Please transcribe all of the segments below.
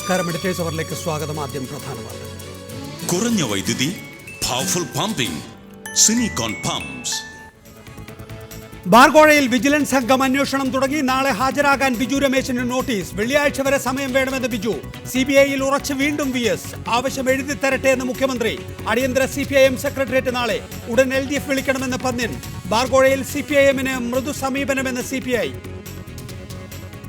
നമസ്കാരം. എഡിറ്റേഴ്സ് അവറിലേക്ക് സ്വാഗതം. ആദ്യം പ്രധാന വാർത്തകൾ. കുറഞ്ഞ വൈദ്യുതി, പവർഫുൾ പമ്പിംഗ്, സിനിക്കോൺ പമ്പ്സ്. ബാർകോഴയിൽ വിജിലൻസ് സംഘം അന്വേഷണം തുടങ്ങി. നാളെ ഹാജരാകാൻ ബിജു രമേശിന് നോട്ടീസ്. വെള്ളിയാഴ്ച വരെ സമയം വേണമെന്ന് ബിജു. CBIയിൽ ഉറച്ച് വീണ്ടും VS. ആവശ്യം എഴുതി തരട്ടെ എന്ന് മുഖ്യമന്ത്രി. അടിയന്തര CPIM സെക്രട്ടേറിയറ്റ് നാളെ. ഉടൻ LDF വിളിക്കണമെന്ന് പന്ന്യൻ. ബാർകോഴയിൽ CPIMന് മൃദു സമീപനമെന്ന് CPI.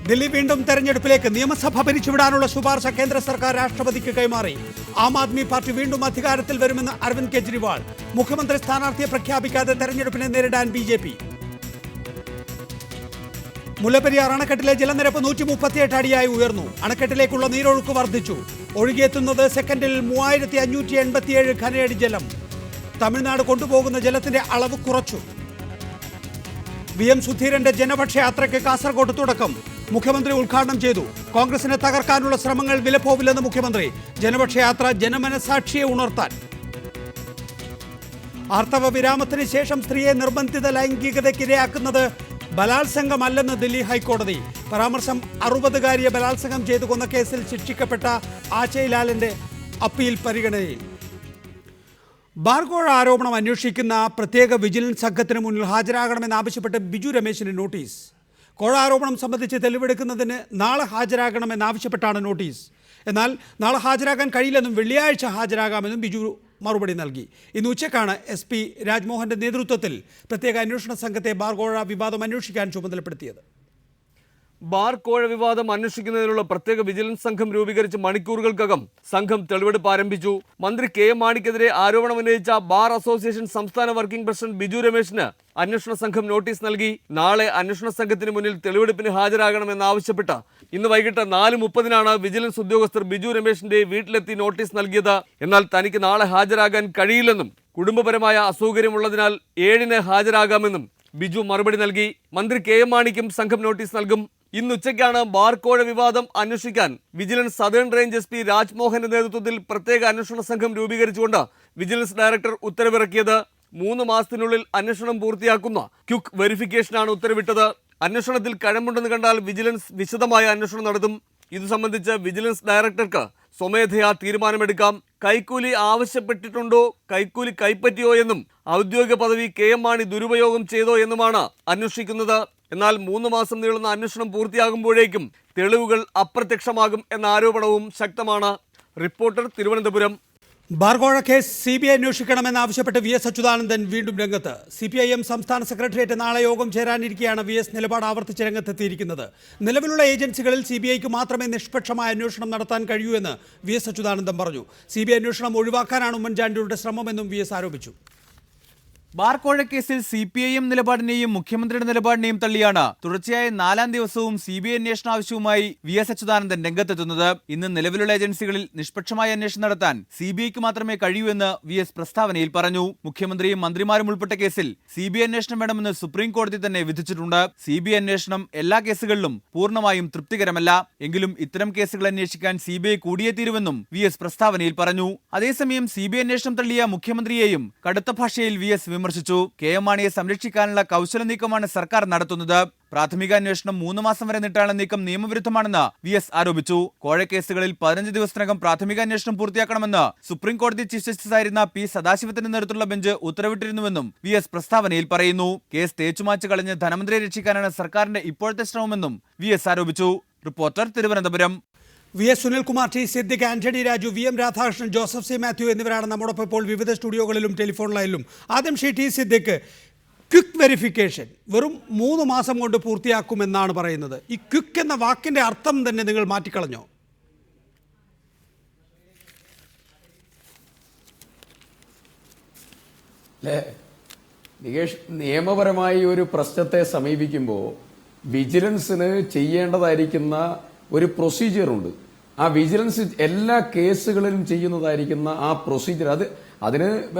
ദില്ലി വീണ്ടും തെരഞ്ഞെടുപ്പിലേക്ക്. നിയമസഭ പിരിച്ചുവിടാനുള്ള ശുപാർശ കേന്ദ്ര സർക്കാർ രാഷ്ട്രപതിക്ക് കൈമാറി. ആം ആദ്മി പാർട്ടി വീണ്ടും അധികാരത്തിൽ വരുമെന്ന് അരവിന്ദ് കെജ്രിവാൾ. മുഖ്യമന്ത്രി സ്ഥാനാർത്ഥിയെ പ്രഖ്യാപിക്കാതെ തെരഞ്ഞെടുപ്പിനെ നേരിടാൻ BJP. മുല്ലപ്പെരിയാർ അണക്കെട്ടിലെ ജലനിരപ്പ് 138 അടിയായി ഉയർന്നു. അണക്കെട്ടിലേക്കുള്ള നീരൊഴുക്ക് വർദ്ധിച്ചു. ഒഴുകിയെത്തുന്നത് സെക്കൻഡിൽ 3587 ഘനയടി ജലം. തമിഴ്നാട് കൊണ്ടുപോകുന്ന ജലത്തിന്റെ അളവ് കുറച്ചു. VM സുധീരന്റെ ജനപക്ഷ യാത്രയ്ക്ക് കാസർഗോഡ് തുടക്കം. മുഖ്യമന്ത്രി ഉദ്ഘാടനം ചെയ്തു. കോൺഗ്രസിനെ തകർക്കാനുള്ള ശ്രമങ്ങൾ വിലപ്പോവില്ലെന്ന് മുഖ്യമന്ത്രി. ജനപക്ഷ യാത്ര ജനമനസാക്ഷിയെ ഉണർത്താൻ. ആർത്തവ വിരാമത്തിന് ശേഷം സ്ത്രീയെ നിർബന്ധിത ലൈംഗികതയ്ക്കിരയാക്കുന്നത് ബലാത്സംഗമല്ലെന്ന് ദില്ലി ഹൈക്കോടതി. പരാമർശം 60-കാരിയെ ബലാത്സംഗം ചെയ്തു കൊന്ന കേസിൽ ശിക്ഷിക്കപ്പെട്ട ആചയ്ലാലിന്റെ അപ്പീൽ പരിഗണനയിൽ. ബാർകോഴ ആരോപണം അന്വേഷിക്കുന്ന പ്രത്യേക വിജിലൻസ് സംഘത്തിന് മുന്നിൽ ഹാജരാകണമെന്നാവശ്യപ്പെട്ട് ബിജു രമേശിന് നോട്ടീസ്. കോഴ ആരോപണം സംബന്ധിച്ച് തെളിവെടുക്കുന്നതിന് നാളെ ഹാജരാകണമെന്നാവശ്യപ്പെട്ടാണ് നോട്ടീസ്. എന്നാൽ നാളെ ഹാജരാകാൻ കഴിയില്ലെന്നും വെള്ളിയാഴ്ച ഹാജരാകാമെന്നും ബിജു മറുപടി നൽകി. ഇന്ന് ഉച്ചക്കാണ് SP രാജ്മോഹന്റെ നേതൃത്വത്തിൽ പ്രത്യേക അന്വേഷണ സംഘത്തെ ബാർകോഴ വിവാദം അന്വേഷിക്കാൻ ചുമതലപ്പെടുത്തിയത്. ബാർകോഴ വിവാദം അന്വേഷിക്കുന്നതിനുള്ള പ്രത്യേക വിജിലൻസ് സംഘം രൂപീകരിച്ച് മണിക്കൂറുകൾക്കകം സംഘം തെളിവെടുപ്പ് ആരംഭിച്ചു. മന്ത്രി KM മാണിക്കെതിരെ ആരോപണം ഉന്നയിച്ച ബാർ അസോസിയേഷൻ സംസ്ഥാന വർക്കിംഗ് പ്രസിഡന്റ് ബിജു രമേശിന് അന്വേഷണ സംഘം നോട്ടീസ് നൽകി. നാളെ അന്വേഷണ സംഘത്തിന് മുന്നിൽ തെളിവെടുപ്പിന് ഹാജരാകണമെന്നാവശ്യപ്പെട്ട് ഇന്ന് വൈകിട്ട് 4:30 വിജിലൻസ് ഉദ്യോഗസ്ഥർ ബിജു രമേശിന്റെ വീട്ടിലെത്തി നോട്ടീസ് നൽകിയത്. എന്നാൽ തനിക്ക് നാളെ ഹാജരാകാൻ കഴിയില്ലെന്നും കുടുംബപരമായ അസൗകര്യമുള്ളതിനാൽ 7-ന് ഹാജരാകാമെന്നും ബിജു മറുപടി നൽകി. മന്ത്രി KM മാണിക്കും സംഘം നോട്ടീസ് നൽകും. ഇന്ന് ഉച്ചയ്ക്കാണ് ബാർകോഴ വിവാദം അന്വേഷിക്കാൻ വിജിലൻസ് സദേൺ റേഞ്ച് SP രാജ്മോഹന്റെ നേതൃത്വത്തിൽ പ്രത്യേക അന്വേഷണ സംഘം രൂപീകരിച്ചുകൊണ്ട് വിജിലൻസ് ഡയറക്ടർ ഉത്തരവിറക്കിയത്. 3 മാസത്തിനുള്ളിൽ അന്വേഷണം പൂർത്തിയാക്കുന്ന ക്വിക്ക് വെരിഫിക്കേഷനാണ് ഉത്തരവിട്ടത്. അന്വേഷണത്തിൽ കഴമ്പുണ്ടെന്ന് കണ്ടാൽ വിജിലൻസ് വിശദമായ അന്വേഷണം നടത്തും. ഇതു സംബന്ധിച്ച് വിജിലൻസ് ഡയറക്ടർക്ക് സ്വമേധയാ തീരുമാനമെടുക്കാം. കൈക്കൂലി ആവശ്യപ്പെട്ടിട്ടുണ്ടോ, കൈക്കൂലി കൈപ്പറ്റിയോ എന്നും ഔദ്യോഗിക പദവി KM മാണി ദുരുപയോഗം ചെയ്തോ എന്നുമാണ് അന്വേഷിക്കുന്നത്. എന്നാൽ 3 മാസം നീളുന്ന അന്വേഷണം പൂർത്തിയാകുമ്പോഴേക്കും തെളിവുകൾ അപ്രത്യക്ഷമാകും എന്ന ആരോപണവും ശക്തമാണ്. റിപ്പോർട്ടർ, തിരുവനന്തപുരം. ബാർകോഴ കേസ് CBI അന്വേഷിക്കണമെന്നാവശ്യപ്പെട്ട് VS അച്യുതാനന്ദൻ വീണ്ടും രംഗത്ത്. CPIM സംസ്ഥാന സെക്രട്ടേറിയറ്റ് നാളെ യോഗം ചേരാനിരിക്കെയാണ് VS നിലപാട് ആവർത്തിച്ച് രംഗത്തെത്തിയിരിക്കുന്നത്. നിലവിലുള്ള ഏജൻസികളിൽ CBIക്ക് മാത്രമേ നിഷ്പക്ഷമായ അന്വേഷണം നടത്താൻ കഴിയൂ എന്ന് VS അച്യുതാനന്ദൻ പറഞ്ഞു. CBI അന്വേഷണം ഒഴിവാക്കാനാണ് ഉമ്മൻചാണ്ടിയുടെ ശ്രമമെന്നും VS ആരോപിച്ചു. ബാർകോഴ കേസിൽ CPIM നിലപാടിനെയും മുഖ്യമന്ത്രിയുടെ നിലപാടിനെയും തള്ളിയാണ് തുടർച്ചയായ 4-ാം ദിവസവും CBI അന്വേഷണ ആവശ്യവുമായി VS അച്യുതാനന്ദൻ രംഗത്തെത്തുന്നത്. ഇന്ന് നിലവിലുള്ള ഏജൻസികളിൽ നിഷ്പക്ഷമായ അന്വേഷണം നടത്താൻ CBIക്ക് മാത്രമേ കഴിയൂ എന്ന് VS പ്രസ്താവനയിൽ പറഞ്ഞു. മുഖ്യമന്ത്രിയും മന്ത്രിമാരും ഉൾപ്പെട്ട കേസിൽ CBI അന്വേഷണം വേണമെന്ന് സുപ്രീം കോടതി തന്നെ വിധിച്ചിട്ടുണ്ട്. CBI അന്വേഷണം എല്ലാ കേസുകളിലും പൂർണ്ണമായും തൃപ്തികരമല്ല. എങ്കിലും ഇത്തരം കേസുകൾ അന്വേഷിക്കാൻ CBI കൂടിയേ തീരുവെന്നും VS പ്രസ്താവനയിൽ പറഞ്ഞു. അതേസമയം CBI അന്വേഷണം തള്ളിയ മുഖ്യമന്ത്രിയെയും കടുത്ത ഭാഷയിൽ VS വിമർശിച്ചു. KM മാണിയെ സംരക്ഷിക്കാനുള്ള കൗശല നീക്കമാണ് സർക്കാർ നടത്തുന്നത്. പ്രാഥമിക അന്വേഷണം 3 മാസം വരെ നീട്ടാനുള്ള നീക്കം നിയമവിരുദ്ധമാണെന്ന് VS ആരോപിച്ചു. കോഴ കേസുകളിൽ 15 ദിവസത്തിനകം പ്രാഥമിക അന്വേഷണം പൂർത്തിയാക്കണമെന്ന് സുപ്രീം കോടതി ചീഫ് ജസ്റ്റിസായിരുന്ന P സദാശിവത്തിന്റെ നേതൃത്വത്തിലുള്ള ബെഞ്ച് ഉത്തരവിട്ടിരുന്നുവെന്നും VS പ്രസ്താവനയിൽ പറയുന്നു. കേസ് തേച്ചുമാച്ച് കളഞ്ഞ് ധനമന്ത്രിയെ രക്ഷിക്കാനാണ് സർക്കാരിന്റെ ഇപ്പോഴത്തെ ശ്രമമെന്നും VS ആരോപിച്ചു. Reporter, Thiruvananthapuram. VS Sunilkumar, T Siddique, Antony Raju, VM Radhakrishnan, Joseph C Mathew എന്നിവരാണ് നമ്മോടൊപ്പം ഇപ്പോൾ വിവിധ സ്റ്റുഡിയോകളിലും ടെലിഫോൺ ലൈനിലും. ആദ്യം T സിദ്ദിഖ്, ക്വിക്ക് വെരിഫിക്കേഷൻ വെറും 3 മാസം കൊണ്ട് പൂർത്തിയാക്കുമെന്നാണ് പറയുന്നത്. ഈ ക്വിക്ക് എന്ന വാക്കിന്റെ അർത്ഥം തന്നെ നിങ്ങൾ മാറ്റിക്കളഞ്ഞോ? നികേഷ്, നിയമപരമായി ഒരു പ്രശ്നത്തെ സമീപിക്കുമ്പോൾ വിജിലൻസിന് ചെയ്യേണ്ടതായിരിക്കുന്ന ഒരു പ്രൊസീജിയറുണ്ട്. ആ വിജിലൻസ് എല്ലാ കേസുകളിലും ചെയ്യുന്നതായിരിക്കുന്ന ആ പ്രൊസീജിയർ, അതിന്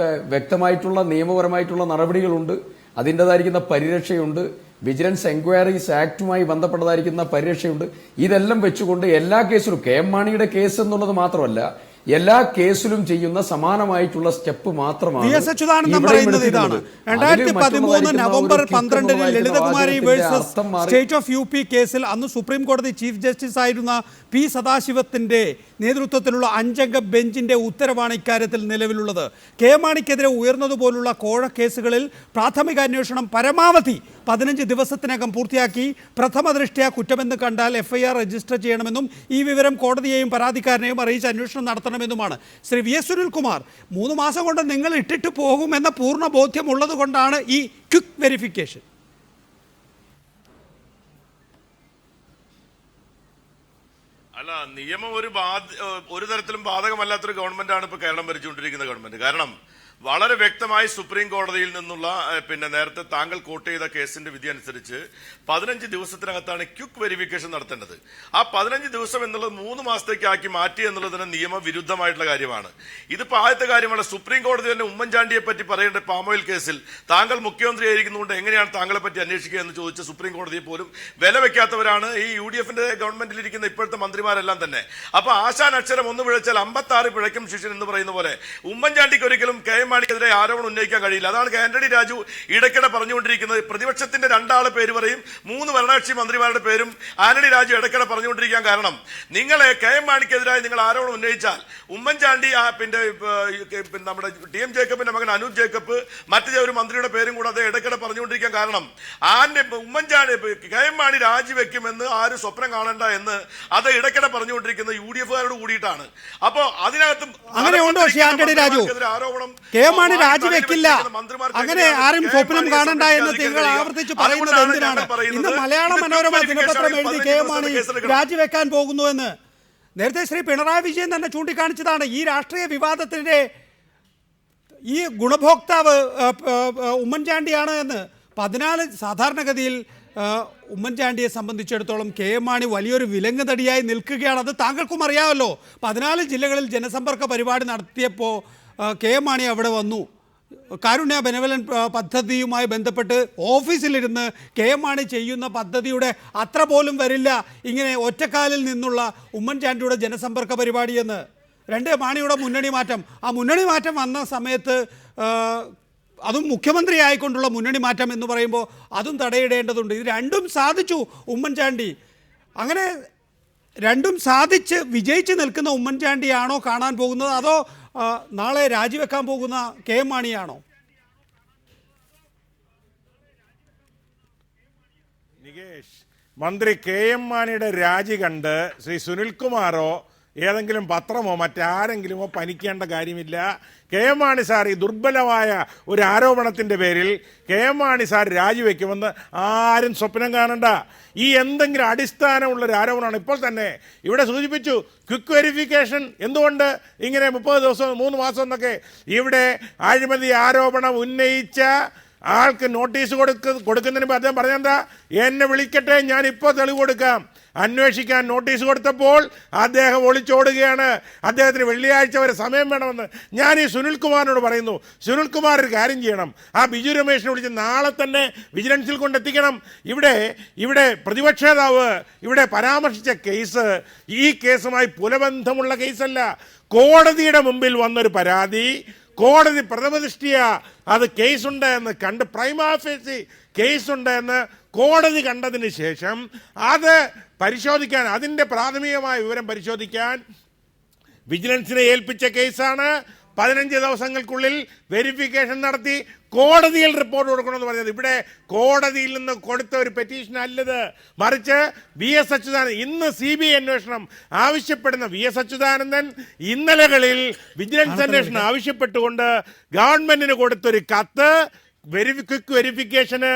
വ്യക്തമായിട്ടുള്ള നിയമപരമായിട്ടുള്ള നടപടികളുണ്ട്. അതിൻ്റെതായിരിക്കുന്ന പരിരക്ഷയുണ്ട്. Vigilance enquiries ആക്ടുമായി ബന്ധപ്പെട്ടതായിരിക്കുന്ന പരിരക്ഷയുണ്ട്. ഇതെല്ലാം വെച്ചുകൊണ്ട് എല്ലാ കേസിലും KM മാണിയുടെ കേസ് എന്നുള്ളത് മാത്രമല്ല, എല്ലാ കേസിലും ചെയ്യുന്ന സമാനമായിട്ടുള്ള സ്റ്റെപ്പ് മാത്രമാണ് വി എസ് അച്യുതാനന്ദൻ പറയുന്നത് ഇതാണ്. 2013 November 12 Lalithakumari versus state of U P കേസിൽ അന്ന് സുപ്രീം കോടതി ചീഫ് ജസ്റ്റിസ് ആയിരുന്ന പി സദാശിവത്തിന്റെ നേതൃത്വത്തിലുള്ള 5-അംഗ ബെഞ്ചിന്റെ ഉത്തരവാണ് ഇക്കാര്യത്തിൽ നിലവിലുള്ളത്. കെ മാണിക്കെതിരെ ഉയർന്നതുപോലുള്ള കോഴ കേസുകളിൽ പ്രാഥമിക അന്വേഷണം പരമാവധി 15 ദിവസത്തിനകം പൂർത്തിയാക്കി പ്രഥമ ദൃഷ്ട്യാ കുറ്റമെന്ന് കണ്ടാൽ FIR രജിസ്റ്റർ ചെയ്യണമെന്നും ഈ വിവരം കോടതിയെയും പരാതിക്കാരനെയും അറിയിച്ച് അന്വേഷണം നടത്തണമെന്നുമാണ്. ശ്രീ വി എസ് സുനിൽകുമാർ, 3 മാസം കൊണ്ട് നിങ്ങൾ ഇട്ടിട്ട് പോകുമെന്ന പൂർണ്ണ ബോധ്യമുള്ളത് കൊണ്ടാണ് ഈ ക്വിക്ക് വെരിഫിക്കേഷൻ. അല്ല, നിയമം ഒരു തരത്തിലും ബാധകമല്ലാത്തൊരു ഗവൺമെന്റാണ് ഇപ്പോൾ കേരളം ഭരിച്ചുകൊണ്ടിരിക്കുന്ന ഗവൺമെന്റ്. കാരണം വളരെ വ്യക്തമായി സുപ്രീം കോടതിയിൽ നിന്നുള്ള നേരത്തെ താങ്കൾ കോട്ട് ചെയ്ത കേസിന്റെ വിധി അനുസരിച്ച് 15 ദിവസത്തിനകത്താണ് ക്വിക്ക് വെരിഫിക്കേഷൻ നടത്തേണ്ടത്. ആ 15 ദിവസം എന്നുള്ളത് 3 മാസത്തേക്ക് ആക്കി മാറ്റി എന്നുള്ളതിന് നിയമവിരുദ്ധമായിട്ടുള്ള കാര്യമാണ്. ഇതിപ്പോ ആദ്യത്തെ കാര്യമാണ്. സുപ്രീം കോടതി തന്നെ ഉമ്മൻചാണ്ടിയെ പറ്റി പറയേണ്ട പാമോയിൽ കേസിൽ താങ്കൾ മുഖ്യമന്ത്രി ആയിരിക്കുന്നതുകൊണ്ട് എങ്ങനെയാണ് താങ്കളെ പറ്റി അന്വേഷിക്കുക എന്ന് ചോദിച്ച സുപ്രീം കോടതിയെ പോലും വില വെക്കാത്തവരാണ് ഈ UDFന്റെ ഗവൺമെന്റിലിരിക്കുന്ന ഇപ്പോഴത്തെ മന്ത്രിമാരെല്ലാം തന്നെ. അപ്പൊ ആശാൻ അക്ഷരം ഒന്ന് പിഴച്ചാൽ 56 പിഴയ്ക്കും ശിഷ്യൻ എന്ന് പറയുന്ന പോലെ ഉമ്മൻചാണ്ടിക്ക് ഒരിക്കലും മാണിക്കെതിരെ ആരോപണം ഉന്നയിക്കാൻ കഴിയില്ല. അതാണ് ആന്റണി രാജു ഇടയ്ക്കിടെ പറഞ്ഞുകൊണ്ടിരിക്കുന്നത്. പ്രതിപക്ഷത്തിന്റെ 2 പേര് പറയും, 3 ഭരണകക്ഷി മന്ത്രിമാരുടെ പേരും ആന്റണി രാജു ഇടയ്ക്കിടെ പറഞ്ഞുകൊണ്ടിരിക്കാൻ കാരണം, നിങ്ങളെ മാണിക്കെതിരായി നിങ്ങൾ ആരോപണം ഉന്നയിച്ചാൽ ഉമ്മൻചാണ്ടി നമ്മുടെ TM ജേക്കബിന്റെ മകൻ അനൂപ് ജേക്കബ് മറ്റു ഒരു മന്ത്രിയുടെ പേരും കൂടെ അത് ഇടയ്ക്കിടെ പറഞ്ഞുകൊണ്ടിരിക്കാൻ കാരണം ഉമ്മൻചാണ്ടി മാണി രാജിവെക്കുമെന്ന് ആരും സ്വപ്നം കാണണ്ട എന്ന് അത് ഇടയ്ക്കിടെ പറഞ്ഞുകൊണ്ടിരിക്കുന്നത് UDFകാരോട് കൂടിയിട്ടാണ്. അപ്പോ അതിനകത്ത് ആരോപണം മാണി രാജിവെക്കില്ല, അങ്ങനെ ആരും സ്വപ്നം കാണണ്ട എന്ന് നിങ്ങൾ ആവർത്തിച്ച് പറയുന്നത് എന്തിനാണ്? ഇന്ന് മലയാള മനോരമ ദിനപത്രം എഴുതി മാണി രാജിവെക്കാൻ പോകുന്നു എന്ന്. നേരത്തെ ശ്രീ പിണറായി വിജയൻ തന്നെ ചൂണ്ടിക്കാണിച്ചതാണ്. ഈ രാഷ്ട്രീയ വിവാദത്തിന്റെ ഈ ഗുണഭോക്താവ് ഉമ്മൻചാണ്ടിയാണ് എന്ന്. 14 സാധാരണഗതിയിൽ ഉമ്മൻചാണ്ടിയെ സംബന്ധിച്ചിടത്തോളം മാണി വലിയൊരു വിലങ്ങ് തടിയായി നിൽക്കുകയാണ്. അത് താങ്കൾക്കും അറിയാമല്ലോ. 14 ജില്ലകളിൽ ജനസമ്പർക്ക പരിപാടി നടത്തിയപ്പോൾ മാണി അവിടെ വന്നു. കാരുണ്യ ബെനവലൻ പദ്ധതിയുമായി ബന്ധപ്പെട്ട് ഓഫീസിലിരുന്ന് മാണി ചെയ്യുന്ന പദ്ധതിയുടെ അത്ര പോലും വരില്ല ഇങ്ങനെ ഒറ്റക്കാലിൽ നിന്നുള്ള ഉമ്മൻചാണ്ടിയുടെ ജനസമ്പർക്ക പരിപാടിയെന്ന്. 2 മാണിയുടെ മുന്നണി മാറ്റം. ആ മുന്നണി മാറ്റം വന്ന സമയത്ത് അതും മുഖ്യമന്ത്രി ആയിക്കൊണ്ടുള്ള മുന്നണി മാറ്റം എന്ന് പറയുമ്പോൾ അതും തടയിടേണ്ടതുണ്ട്. ഇത് രണ്ടും സാധിച്ചു ഉമ്മൻചാണ്ടി. അങ്ങനെ രണ്ടും സാധിച്ച് വിജയിച്ച് നിൽക്കുന്ന ഉമ്മൻചാണ്ടിയാണോ കാണാൻ പോകുന്നത്, അതോ നാളെ രാജിവെക്കാൻ പോകുന്ന മാണിയാണോ? നികേഷ്, മന്ത്രി മാണിയുടെ രാജി കണ്ട് ശ്രീ സുനിൽകുമാറോ ഏതെങ്കിലും പത്രമോ മറ്റാരെങ്കിലുമോ പനിക്കേണ്ട കാര്യമില്ല. മാണി സാർ ഈ ദുർബലമായ ഒരു ആരോപണത്തിൻ്റെ പേരിൽ മാണി സാർ രാജിവെക്കുമെന്ന് ആരും സ്വപ്നം കാണണ്ട. ഈ എന്തെങ്കിലും അടിസ്ഥാനമുള്ളൊരു ആരോപണമാണ്. ഇപ്പോൾ തന്നെ ഇവിടെ സൂചിപ്പിച്ചു ക്വിക്ക് വെരിഫിക്കേഷൻ എന്തുകൊണ്ട് ഇങ്ങനെ 30 ദിവസം 3 മാസം എന്നൊക്കെ. ഇവിടെ അഴിമതി ആരോപണം ഉന്നയിച്ച ആൾക്ക് നോട്ടീസ് കൊടുക്കുന്നതിന് മുമ്പ് അദ്ദേഹം പറഞ്ഞെന്താ, എന്നെ വിളിക്കട്ടെ, ഞാൻ ഇപ്പോൾ തെളിവ് കൊടുക്കാം. അന്വേഷിക്കാൻ നോട്ടീസ് കൊടുത്തപ്പോൾ അദ്ദേഹം ഒളിച്ചോടുകയാണ്. അദ്ദേഹത്തിന് വെള്ളിയാഴ്ച വരെ സമയം വേണമെന്ന് ഞാൻ ഈ സുനിൽകുമാറിനോട് പറയുന്നു. സുനിൽകുമാർ ഒരു കാര്യം ചെയ്യണം, ആ ബിജു രമേശിനെ വിളിച്ച് നാളെ തന്നെ വിജിലൻസിൽ കൊണ്ടെത്തിക്കണം. ഇവിടെ പ്രതിപക്ഷ നേതാവ് ഇവിടെ പരാമർശിച്ച കേസ് ഈ കേസുമായി പുലബന്ധമുള്ള കേസല്ല. കോടതിയുടെ മുമ്പിൽ വന്നൊരു പരാതി, കോടതി പ്രഥമദൃഷ്ട്യാ അത് കേസുണ്ട് എന്ന് കണ്ട്, പ്രൈമാ ഫേസി കേസുണ്ട് എന്ന് കോടതി കണ്ടതിന് ശേഷം അത് പരിശോധിക്കാൻ, അതിൻ്റെ പ്രാഥമികമായ വിവരം പരിശോധിക്കാൻ വിജിലൻസിനെ ഏൽപ്പിച്ച കേസാണ്. 15 ദിവസങ്ങൾക്കുള്ളിൽ വെരിഫിക്കേഷൻ നടത്തി കോടതിയിൽ റിപ്പോർട്ട് കൊടുക്കണമെന്ന് പറഞ്ഞത്. ഇവിടെ കോടതിയിൽ നിന്ന് കൊടുത്ത ഒരു പെറ്റീഷൻ അല്ലത്, മറിച്ച് VS അച്യുതാനന്ദൻ, ഇന്ന് CBI അന്വേഷണം ആവശ്യപ്പെടുന്ന VS അച്യുതാനന്ദൻ ഇന്നലകളിൽ വിജിലൻസ് അന്വേഷണം ആവശ്യപ്പെട്ടുകൊണ്ട് ഗവൺമെന്റിന് കൊടുത്തൊരു കത്ത് ക്വിക്ക് വെരിഫിക്കേഷന്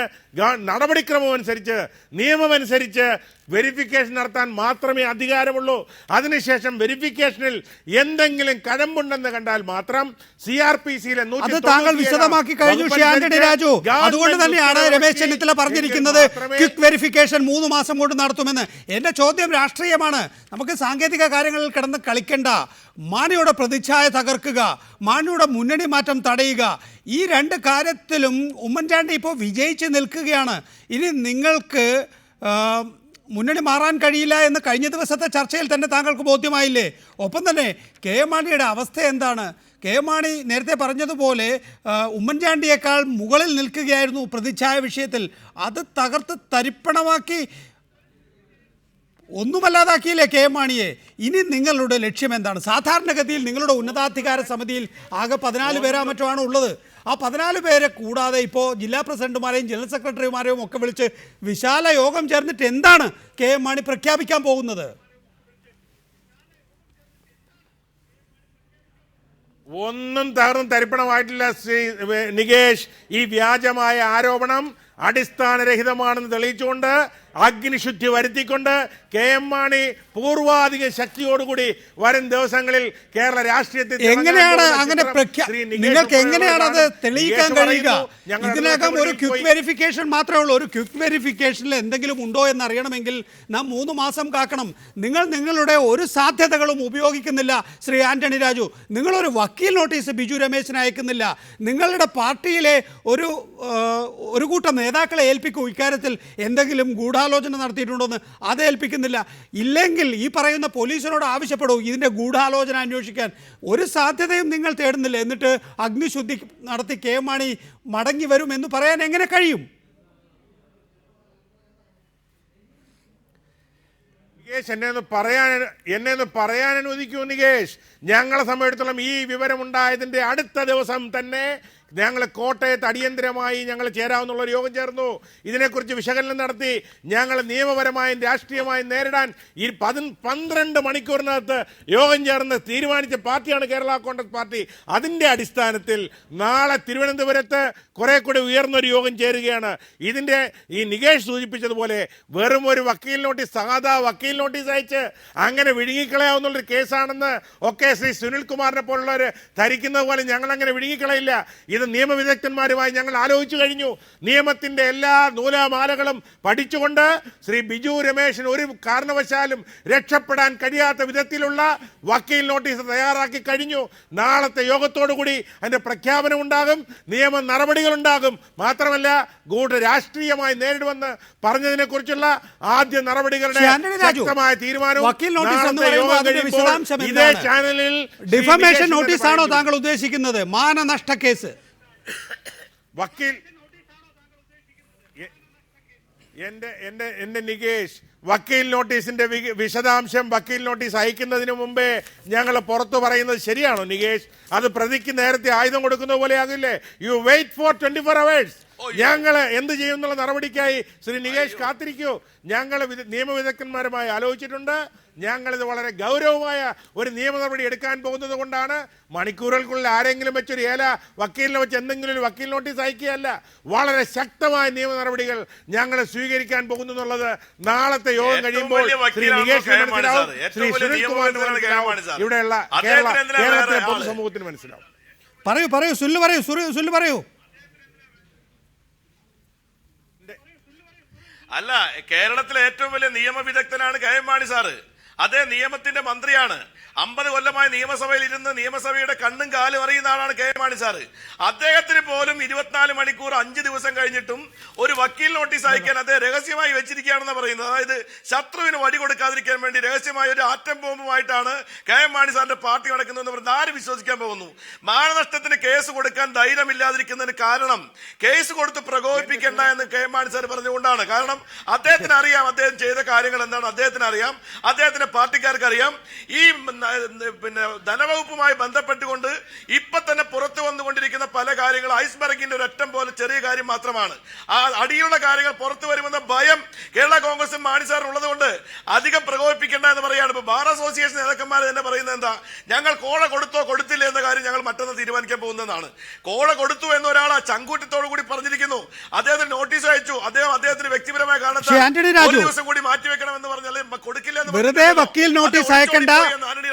നടപടിക്രമം അനുസരിച്ച്, നിയമമനുസരിച്ച് വെരിഫിക്കേഷൻ നടത്താൻ മാത്രമേ അധികാരമുള്ളൂ. അതിനുശേഷം വെരിഫിക്കേഷനിൽ എന്തെങ്കിലും കഴമ്പുണ്ടെന്ന് കണ്ടാൽ മാത്രം CRPCയിലെ താങ്കൾ വിശദമാക്കി കഴിഞ്ഞു ശ്രീ ആന്റണി രാജു. അതുകൊണ്ട് തന്നെയാണ് രമേശ് ചെന്നിത്തല പറഞ്ഞിരിക്കുന്നത് ക്വിക്ക് വെരിഫിക്കേഷൻ 3 മാസം കൊണ്ട് നടത്തുമെന്ന്. എന്റെ ചോദ്യം രാഷ്ട്രീയമാണ്. നമുക്ക് സാങ്കേതിക കാര്യങ്ങളിൽ കിടന്ന് കളിക്കണ്ട. മാണിയുടെ പ്രതിച്ഛായ തകർക്കുക, മാണിയുടെ മുന്നണി മാറ്റം തടയുക, ഈ 2 കാര്യത്തിലും ഉമ്മൻചാണ്ടി ഇപ്പോൾ വിജയിച്ച് നിൽക്കുകയാണ്. ഇനി നിങ്ങൾക്ക് മുന്നണി മാറാൻ കഴിയില്ല എന്ന് കഴിഞ്ഞ ദിവസത്തെ ചർച്ചയിൽ തന്നെ താങ്കൾക്ക് ബോധ്യമായില്ലേ? ഒപ്പം തന്നെ കെ എം മാണിയുടെ അവസ്ഥ എന്താണ്? കെ എം മാണി നേരത്തെ പറഞ്ഞതുപോലെ ഉമ്മൻചാണ്ടിയേക്കാൾ മുകളിൽ നിൽക്കുകയായിരുന്നു പ്രതിച്ഛായ വിഷയത്തിൽ. അത് തകർത്ത് തരിപ്പണമാക്കി ഒന്നുമല്ലാതാക്കിയില്ലേ കെ എം മാണിയെ? ഇനി നിങ്ങളുടെ ലക്ഷ്യം എന്താണ്? സാധാരണഗതിയിൽ നിങ്ങളുടെ ഉന്നതാധികാര സമിതിയിൽ ആകെ 14 പേരാ മറ്റോ ആണ് ഉള്ളത്. ആ 14 പേരെ കൂടാതെ ഇപ്പോൾ ജില്ലാ പ്രസിഡന്റുമാരെയും ജനറൽ സെക്രട്ടറിമാരെയും ഒക്കെ വിളിച്ച് വിശാല യോഗം ചേർന്നിട്ട് എന്താണ് കെ എം മാണി പ്രഖ്യാപിക്കാൻ പോകുന്നത്? ഒന്നും തകർന്നും തരിപ്പണമായിട്ടില്ല ശ്രീ നികേഷ്. ഈ വ്യാജമായ ആരോപണം അടിസ്ഥാനരഹിതമാണെന്ന് തെളിയിച്ചുകൊണ്ട് അഗ്നിശുദ്ധി വരുത്തിക്കൊണ്ട് കെ എം മാണി പൂർവാധിക ശക്തിയോടുകൂടി വരും ദിവസങ്ങളിൽ കേരള രാഷ്ട്രീയത്തിൽ എങ്ങനെയാണ് അങ്ങനെ നിങ്ങൾക്ക് എങ്ങനെയാണ് അത് തെളിയിക്കാൻ കഴിയുക? ഇതിനകം ഒരു ക്വിക്ക് വെരിഫിക്കേഷൻ മാത്രമേ ഉള്ളൂ. ഒരു ക്വിക്ക് വെരിഫിക്കേഷനിൽ എന്തെങ്കിലും ഉണ്ടോ എന്ന് അറിയണമെങ്കിൽ നാം 3 മാസം കാക്കണം. നിങ്ങൾ നിങ്ങളുടെ ഒരു സാധ്യതകളും ഉപയോഗിക്കുന്നില്ല ശ്രീ ആന്റണി രാജു. നിങ്ങളൊരു വക്കീൽ നോട്ടീസ് ബിജു രമേശിന് അയക്കുന്നില്ല. നിങ്ങളുടെ പാർട്ടിയിലെ ഒരു കൂട്ടം നേതാക്കളെ ഏൽപ്പിക്കും ഇക്കാര്യത്തിൽ എന്തെങ്കിലും ഗൂഢാലോചന നടത്തിയിട്ടുണ്ടോയെന്ന്, അത് ഏൽപ്പിക്കുന്നില്ല. ഇല്ലെങ്കിൽ ഈ പറയുന്ന പോലീസിനോട് ആവശ്യപ്പെടൂ ഇതിൻ്റെ ഗൂഢാലോചന അന്വേഷിക്കാൻ. ഒരു സാധ്യതയും നിങ്ങൾ തേടുന്നില്ല. എന്നിട്ട് അഗ്നിശുദ്ധി നടത്തി കെ എം മാണി മടങ്ങി വരും എന്ന് പറയാൻ എങ്ങനെ കഴിയും? നികേഷ്, എന്നെ ഒന്ന് പറയാൻ അനുവദിക്കൂ നികേഷ്. ഞങ്ങളെ സംബന്ധിച്ചിടത്തോളം ഈ വിവരമുണ്ടായതിൻ്റെ അടുത്ത ദിവസം തന്നെ ഞങ്ങൾ കോട്ടയത്ത് അടിയന്തരമായി ഞങ്ങൾ ചേരാവുന്നുള്ള യോഗം ചേർന്നു. ഇതിനെക്കുറിച്ച് വിശകലനം നടത്തി ഞങ്ങൾ നിയമപരമായും രാഷ്ട്രീയമായും നേരിടാൻ ഈ 12 മണിക്കൂറിനകത്ത് യോഗം ചേർന്ന് തീരുമാനിച്ച പാർട്ടിയാണ് കേരള കോൺഗ്രസ് പാർട്ടി. അതിൻ്റെ അടിസ്ഥാനത്തിൽ നാളെ തിരുവനന്തപുരത്ത് കുറെ കൂടി ഉയർന്നൊരു യോഗം ചേരുകയാണ്. ഇതിൻ്റെ ഈ നികേഷ് സൂചിപ്പിച്ചതുപോലെ വെറും ഒരു വക്കീൽ നോട്ടീസ്, സാധാ വക്കീൽ നോട്ടീസ് അയച്ച് അങ്ങനെ വിഴുങ്ങിക്കളയാവുന്നുള്ളൊരു കേസാണെന്ന് ഒക്കെ ശ്രീ സുനിൽകുമാറിനെ പോലുള്ളവർ ധരിക്കുന്നത് പോലെ ഞങ്ങൾ അങ്ങനെ വിഴുങ്ങിക്കളയില്ല. ഇത് നിയമവിദഗ്ധന്മാരുമായി ഞങ്ങൾ ആലോചിച്ചു കഴിഞ്ഞു. നിയമത്തിന്റെ എല്ലാ നൂലാമാലകളും പഠിച്ചുകൊണ്ട് ശ്രീ ബിജു രമേശിന് ഒരു കാരണവശാലും രക്ഷപ്പെടാൻ കഴിയാത്ത വിധത്തിലുള്ള വക്കീൽ നോട്ടീസ് തയ്യാറാക്കി കഴിഞ്ഞു. നാളത്തെ യോഗത്തോടുകൂടി അതിന്റെ പ്രഖ്യാപനം ഉണ്ടാകും, നിയമ നടപടികൾ ഉണ്ടാകും. മാത്രമല്ല രാഷ്ട്രീയമായി നേരിടുമെന്ന് പറഞ്ഞതിനെ കുറിച്ചുള്ള ആദ്യ നടപടികളുടെ ശക്തമായ തീരുമാനവും ഇതേ ചാനലിൽ ഡിഫമേഷൻ നോട്ടീസാണോ താങ്കൾ ഉദ്ദേശിക്കുന്നത്? മാനനഷ്ട കേസ് വക്കീൽ എന്റെ നികേഷ്, വക്കീൽ നോട്ടീസിന്റെ വിശദാംശം വക്കീൽ നോട്ടീസ് അയക്കുന്നതിന് മുമ്പേ ഞങ്ങൾ പുറത്തു പറയുന്നത് ശരിയാണോ നികേഷ്? അത് പ്രതിക്ക് നേരത്തെ ആയുധം കൊടുക്കുന്ന പോലെ ആകില്ലേ? You wait for 24 hours. ഞങ്ങൾ എന്ത് ചെയ്യുന്നുള്ള നടപടിക്കായി ശ്രീ നികേഷ് കാത്തിരിക്കൂ. ഞങ്ങൾ നിയമവിദഗ്ധന്മാരുമായി ആലോചിച്ചിട്ടുണ്ട്. ഞങ്ങളിത് വളരെ ഗൗരവമായ ഒരു നിയമ നടപടി എടുക്കാൻ പോകുന്നത് കൊണ്ടാണ് മണിക്കൂറുകൾക്കുള്ളിൽ ആരെങ്കിലും വെച്ചൊരു വക്കീലിനെ വെച്ച് എന്തെങ്കിലും ഒരു വക്കീൽ നോട്ടീസ് അയക്കുകയല്ല, വളരെ ശക്തമായ നിയമ നടപടികൾ ഞങ്ങൾ സ്വീകരിക്കാൻ പോകുന്നു എന്നുള്ളത് നാളത്തെ യോഗം കഴിയുമ്പോൾ ശ്രീ നികേഷിന് മനസ്സിലാവും, ശ്രീ സുനിൽകുമാറിന് മനസ്സിലാവും, ഇവിടെയുള്ള കേരളത്തിലെ പൊതുസമൂഹത്തിന് മനസ്സിലാവും. പറയൂ സുനിൽ പറയൂ. അല്ല, കേരളത്തിലെ ഏറ്റവും വലിയ നിയമവിദഗ്ധനാണ് കെ എം മാണി സാറ്. അതേ നിയമത്തിന്റെ മന്ത്രിയാണ്. 50 കൊല്ലമായി നിയമസഭയിൽ ഇരുന്ന് നിയമസഭയുടെ കണ്ണും കാലും അറിയുന്ന ആളാണ് കെ എം മാണി സാറ്. അദ്ദേഹത്തിന് പോലും 24 മണിക്കൂർ 5 ദിവസം കഴിഞ്ഞിട്ടും ഒരു വക്കീൽ നോട്ടീസ് അയക്കാൻ അദ്ദേഹം രഹസ്യമായി വെച്ചിരിക്കുകയാണെന്ന് പറയുന്നത്. അതായത് ശത്രുവിന് വഴി കൊടുക്കാതിരിക്കാൻ വേണ്ടി രഹസ്യമായ ഒരു ആറ്റം ബോംബുമായിട്ടാണ് കെ എം മാണി സാറിന്റെ പാർട്ടി നടക്കുന്നതെന്ന് പറഞ്ഞ് ആര് വിശ്വസിക്കാൻ പോകുന്നു? മാനനഷ്ടത്തിന് കേസ് കൊടുക്കാൻ ധൈര്യമില്ലാതിരിക്കുന്നതിന് കാരണം കേസ് കൊടുത്ത് പ്രകോപിപ്പിക്കേണ്ട എന്ന് കെ എം മാണി സാർ പറഞ്ഞുകൊണ്ടാണ്. കാരണം അദ്ദേഹത്തിന് അറിയാം അദ്ദേഹം ചെയ്ത കാര്യങ്ങൾ എന്താണ്, അദ്ദേഹത്തിന് അറിയാം, അദ്ദേഹത്തിന്റെ പാർട്ടിക്കാർക്ക് അറിയാം. ഈ ധനവകുപ്പുമായി ബന്ധപ്പെട്ടുകൊണ്ട് ഇപ്പൊ തന്നെ പുറത്തു വന്നുകൊണ്ടിരിക്കുന്ന പല കാര്യങ്ങൾ ഐസ്ബർഗിന്റെ ഒരു അറ്റം പോലെ ചെറിയ കാര്യം മാത്രമാണ്. ആ അടിയുള്ള കാര്യങ്ങൾ പുറത്തു വരുമെന്ന ഭയം കേരള കോൺഗ്രസും മാണി സാറിന് ഉള്ളത് കൊണ്ട് അധികം പ്രകോപിപ്പിക്കേണ്ട എന്ന് പറയാണ്. ഇപ്പൊ ബാർ അസോസിയേഷൻ നേതാക്കന്മാർ തന്നെ പറയുന്നത് എന്താ, ഞങ്ങൾ കോഴ കൊടുത്തോ കൊടുത്തില്ല എന്ന കാര്യം ഞങ്ങൾ മറ്റൊന്ന് തീരുമാനിക്കാൻ പോകുന്നതാണ്. കോഴ കൊടുത്തു എന്ന് ഒരാൾ ആ ചങ്കൂറ്റത്തോടു കൂടി പറഞ്ഞിരിക്കുന്നു. അദ്ദേഹത്തിന് നോട്ടീസ് അയച്ചു. അദ്ദേഹത്തിന് വ്യക്തിപരമായ കാരണത്താൽ ഒരു ദിവസം കൂടി മാറ്റിവെക്കണമെന്ന് പറഞ്ഞാൽ കൊടുക്കില്ല എന്ന് വെറുതെ വക്കീൽ നോട്ടീസ് അയക്കണ്ട,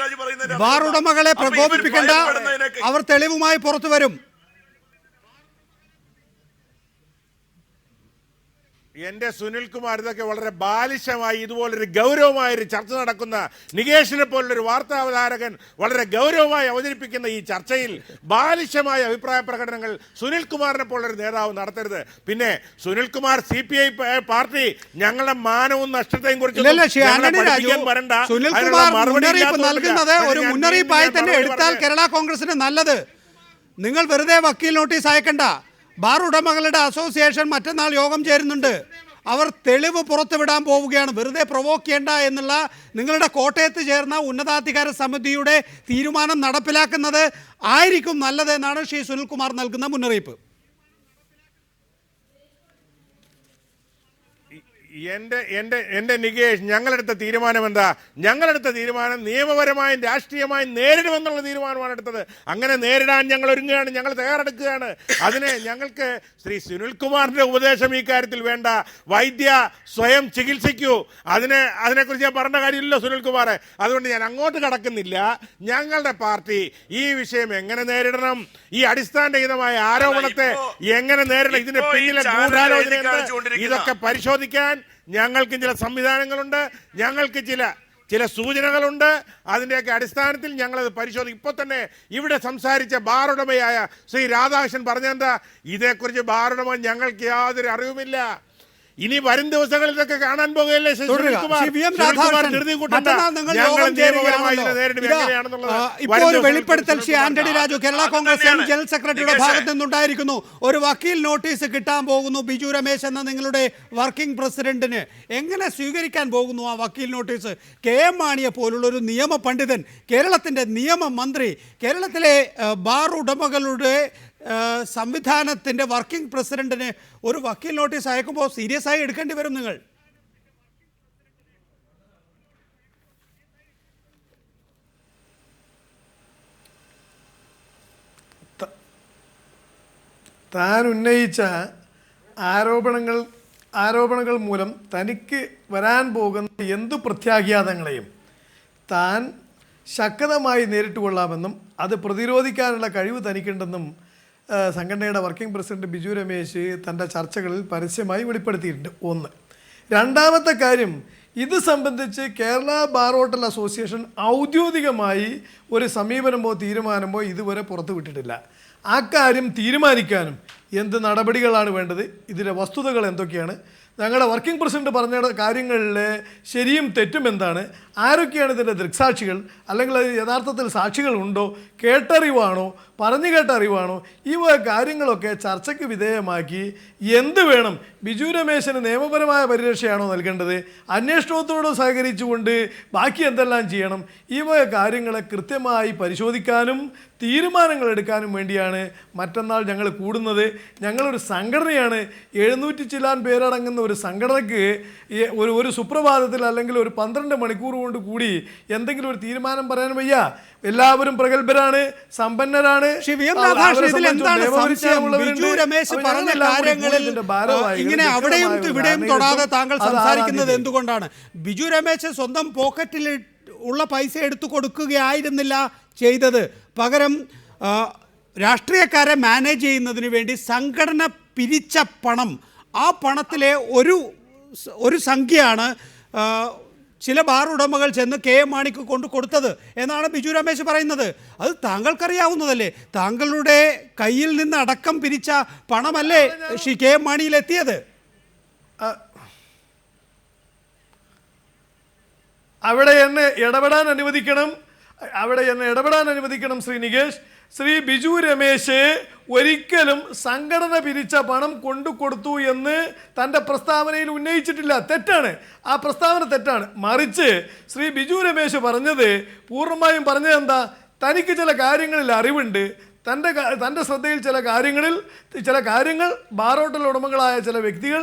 ബാർ ഉടമകളെ പ്രകോപിപ്പിക്കണ്ട, അവർ തെളിവുമായി പുറത്തു വരും. എന്റെ സുനിൽകുമാർ, ഇതൊക്കെ വളരെ ബാലിശമായി ഇതുപോലൊരു ഗൗരവമായൊരു ചർച്ച നടക്കുന്ന നികേഷിനെ പോലുള്ളൊരു വാർത്താവതാരകൻ വളരെ ഗൗരവമായി അവതരിപ്പിക്കുന്ന ഈ ചർച്ചയിൽ ബാലിശമായ അഭിപ്രായ പ്രകടനങ്ങൾ സുനിൽകുമാറിനെ പോലുള്ളൊരു നേതാവ് നടത്തരുത്. പിന്നെ സുനിൽകുമാർ CPI പാർട്ടി ഞങ്ങളുടെ മാനവും നഷ്ടത്തെയും കുറിച്ച് നൽകുന്നത് ഒരു മുന്നറിയിപ്പായി തന്നെ എടുത്താൽ കേരള കോൺഗ്രസിന് നല്ലത്. നിങ്ങൾ വെറുതെ വക്കീൽ നോട്ടീസ് അയക്കണ്ട. ബാർ ഉടമകളുടെ അസോസിയേഷൻ മറ്റന്നാൾ യോഗം ചേരുന്നുണ്ട്. അവർ തെളിവ് പുറത്തുവിടാൻ പോവുകയാണ്. വെറുതെ പ്രൊവോക്ക് ചെയ്യേണ്ട എന്നുള്ള നിങ്ങളുടെ കോട്ടയത്ത് ചേർന്ന ഉന്നതാധികാര സമിതിയുടെ തീരുമാനം നടപ്പിലാക്കുന്നത് ആയിരിക്കും നല്ലത് എന്നാണ് ശ്രീ സുനിൽകുമാർ നൽകുന്ന മുന്നറിയിപ്പ്. എന്റെ നികേഷ്, ഞങ്ങളെടുത്ത തീരുമാനം എന്താ? ഞങ്ങളെടുത്ത തീരുമാനം നിയമപരമായും രാഷ്ട്രീയമായും നേരിടുമെന്നുള്ള തീരുമാനമാണ് എടുത്തത്. അങ്ങനെ നേരിടാൻ ഞങ്ങൾ ഒരുങ്ങുകയാണ്, ഞങ്ങൾ തയ്യാറെടുക്കുകയാണ്. അതിന് ഞങ്ങൾക്ക് ശ്രീ സുനിൽകുമാറിന്റെ ഉപദേശം ഈ കാര്യത്തിൽ വേണ്ട. വൈദ്യ സ്വയം ചികിത്സിക്കൂ. അതിനെക്കുറിച്ച് ഞാൻ പറഞ്ഞ കാര്യമില്ലല്ലോ സുനിൽകുമാറെ. അതുകൊണ്ട് ഞാൻ അങ്ങോട്ട് കടക്കുന്നില്ല. ഞങ്ങളുടെ പാർട്ടി ഈ വിഷയം എങ്ങനെ നേരിടണം, ഈ അടിസ്ഥാനരഹിതമായ ആരോപണത്തെ എങ്ങനെ നേരിടണം, ഇതിന്റെ പിന്നിലെ ഗൂഢാലോചന, ഇതൊക്കെ പരിശോധിക്കാൻ ഞങ്ങൾക്ക് ചില സംവിധാനങ്ങളുണ്ട്, ഞങ്ങൾക്ക് ചില സൂചനകളുണ്ട്. അതിൻ്റെയൊക്കെ അടിസ്ഥാനത്തിൽ ഞങ്ങളത് പരിശോധിക്കും. ഇപ്പോൾ തന്നെ ഇവിടെ സംസാരിച്ച ബാറുടമയായ ശ്രീ രാധാകൃഷ്ണൻ പറഞ്ഞെന്താ, ഇതേക്കുറിച്ച് ബാറുടമ ഞങ്ങൾക്ക് യാതൊരു അറിവുമില്ല. ഇനി വരും ദിവസങ്ങളിൽ ഇതൊക്കെ കാണാൻ പോകുകയല്ലേ? ഇപ്പോൾ ഒരു വെളിപ്പെടുത്തൽ ശ്രീ ആന്റണി രാജു കേരള കോൺഗ്രസ് ജനറൽ സെക്രട്ടറിയുടെ ഭാഗത്ത് നിന്നുണ്ടായിരിക്കുന്നു. ഒരു വക്കീൽ നോട്ടീസ് കിട്ടാൻ പോകുന്നു ബിജു രമേശ് എന്ന നിങ്ങളുടെ വർക്കിംഗ് പ്രസിഡന്റിന്. എങ്ങനെ സ്വീകരിക്കാൻ പോകുന്നു ആ വക്കീൽ നോട്ടീസ്? KM മാണിയെ പോലുള്ള ഒരു നിയമ പണ്ഡിതൻ, കേരളത്തിന്റെ നിയമമന്ത്രി, കേരളത്തിലെ ബാർ ഉടമകളുടെ സംവിധാനത്തിന്റെ വർക്കിംഗ് പ്രസിഡന്റിന് ഒരു വക്കീൽ നോട്ടീസ് അയക്കുമ്പോൾ സീരിയസ് ആയി എടുക്കേണ്ടി വരും. നിങ്ങൾ താൻ ഉന്നയിച്ച ആരോപണങ്ങൾ മൂലം തനിക്ക് വരാൻ പോകുന്ന എന്തു പ്രത്യാഘാതങ്ങളെയും താൻ ശക്തമായി നേരിട്ട് കൊള്ളാമെന്നും അത് പ്രതിരോധിക്കാനുള്ള കഴിവ് തനിക്കുണ്ടെന്നും സംഘടനയുടെ വർക്കിംഗ് പ്രസിഡന്റ് ബിജു രമേശ് തൻ്റെ ചർച്ചകളിൽ പരസ്യമായി വെളിപ്പെടുത്തിയിട്ടുണ്ട്. ഒന്ന്. രണ്ടാമത്തെ കാര്യം, ഇത് സംബന്ധിച്ച് കേരള ബാർ ഹോട്ടൽ അസോസിയേഷൻ ഔദ്യോഗികമായി ഒരു സമീപനമോ തീരുമാനമോ ഇതുവരെ പുറത്തുവിട്ടിട്ടില്ല. ആ കാര്യം തീരുമാനിക്കാനും എന്ത് നടപടികളാണ് വേണ്ടത്, ഇതിലെ വസ്തുതകൾ എന്തൊക്കെയാണ്, ഞങ്ങളുടെ വർക്കിംഗ് പ്രസിഡന്റ് പറഞ്ഞ കാര്യങ്ങളിൽ ശരിയും തെറ്റും എന്താണ്, ആരൊക്കെയാണ് ഇതിൻ്റെ ദൃക്സാക്ഷികൾ, അല്ലെങ്കിൽ അത് യഥാർത്ഥത്തിൽ സാക്ഷികളുണ്ടോ, കേട്ടറിവാണോ, പറഞ്ഞു കേട്ട അറിവാണോ, ഈ കാര്യങ്ങളൊക്കെ ചർച്ചയ്ക്ക് വിധേയമാക്കി എന്ത് വേണം, ബിജു രമേശിന് നിയമപരമായ പരിരക്ഷയാണോ നൽകേണ്ടത്, അന്വേഷണത്തോട് സഹകരിച്ചുകൊണ്ട് ബാക്കി എന്തെല്ലാം ചെയ്യണം, ഈ കാര്യങ്ങളെ കൃത്യമായി പരിശോധിക്കാനും തീരുമാനങ്ങൾ എടുക്കാനും വേണ്ടിയാണ് മറ്റന്നാൾ ഞങ്ങൾ കൂടുന്നത്. ഞങ്ങളൊരു സംഘടനയാണ്. 700 ചില്ലാൻ പേരടങ്ങുന്ന ഒരു സംഘടനയ്ക്ക് ഒരു സുപ്രഭാതത്തിൽ അല്ലെങ്കിൽ ഒരു 12 മണിക്കൂർ കൊണ്ട് കൂടി എന്തെങ്കിലും ഒരു തീരുമാനം പറയാൻ വയ്യ. എല്ലാവരും പ്രഗത്ഭരാണ്, സമ്പന്നരാണ്. ഇങ്ങനെ അവിടെയും ഇവിടെയും തൊടാതെ താങ്കൾ സംസാരിക്കുന്നത് എന്തുകൊണ്ടാണ്? ബിജു രമേശ് സ്വന്തം പോക്കറ്റിൽ ഉള്ള പൈസ എടുത്തു കൊടുക്കുകയായിരുന്നില്ല ചെയ്തത്. പകരം രാഷ്ട്രീയക്കാരെ മാനേജ് ചെയ്യുന്നതിന് വേണ്ടി സംഘടന പിരിച്ച പണം, ആ പണത്തിലെ ഒരു സംഖ്യയാണ് ചില ബാർ ഉടമകൾ ചെന്ന് KM മാണിക്ക് കൊണ്ട് കൊടുത്തത് എന്നാണ് ബിജു രമേശ് പറയുന്നത്. അത് താങ്കൾക്കറിയാവുന്നതല്ലേ? താങ്കളുടെ കയ്യിൽ നിന്ന് അടക്കം പിരിച്ച പണമല്ലേ ശ്രീ KM മാണിയിൽ എത്തിയത്? അവിടെ എന്നെ ഇടപെടാൻ അനുവദിക്കണം ശ്രീ നികേഷ്. ശ്രീ ബിജു രമേശ് ഒരിക്കലും സംഘടന പിരിച്ച പണം കൊണ്ടു കൊടുത്തു എന്ന് തൻ്റെ പ്രസ്താവനയിൽ ഉന്നയിച്ചിട്ടില്ല. തെറ്റാണ്, ആ പ്രസ്താവന തെറ്റാണ്. മറിച്ച് ശ്രീ ബിജു രമേശ് പൂർണ്ണമായും പറഞ്ഞത് എന്താ, തനിക്ക് ചില കാര്യങ്ങളിൽ അറിവുണ്ട്, തൻ്റെ ശ്രദ്ധയിൽ ചില കാര്യങ്ങൾ ബാർ ഹോട്ടൽ ഉടമകളായ ചില വ്യക്തികൾ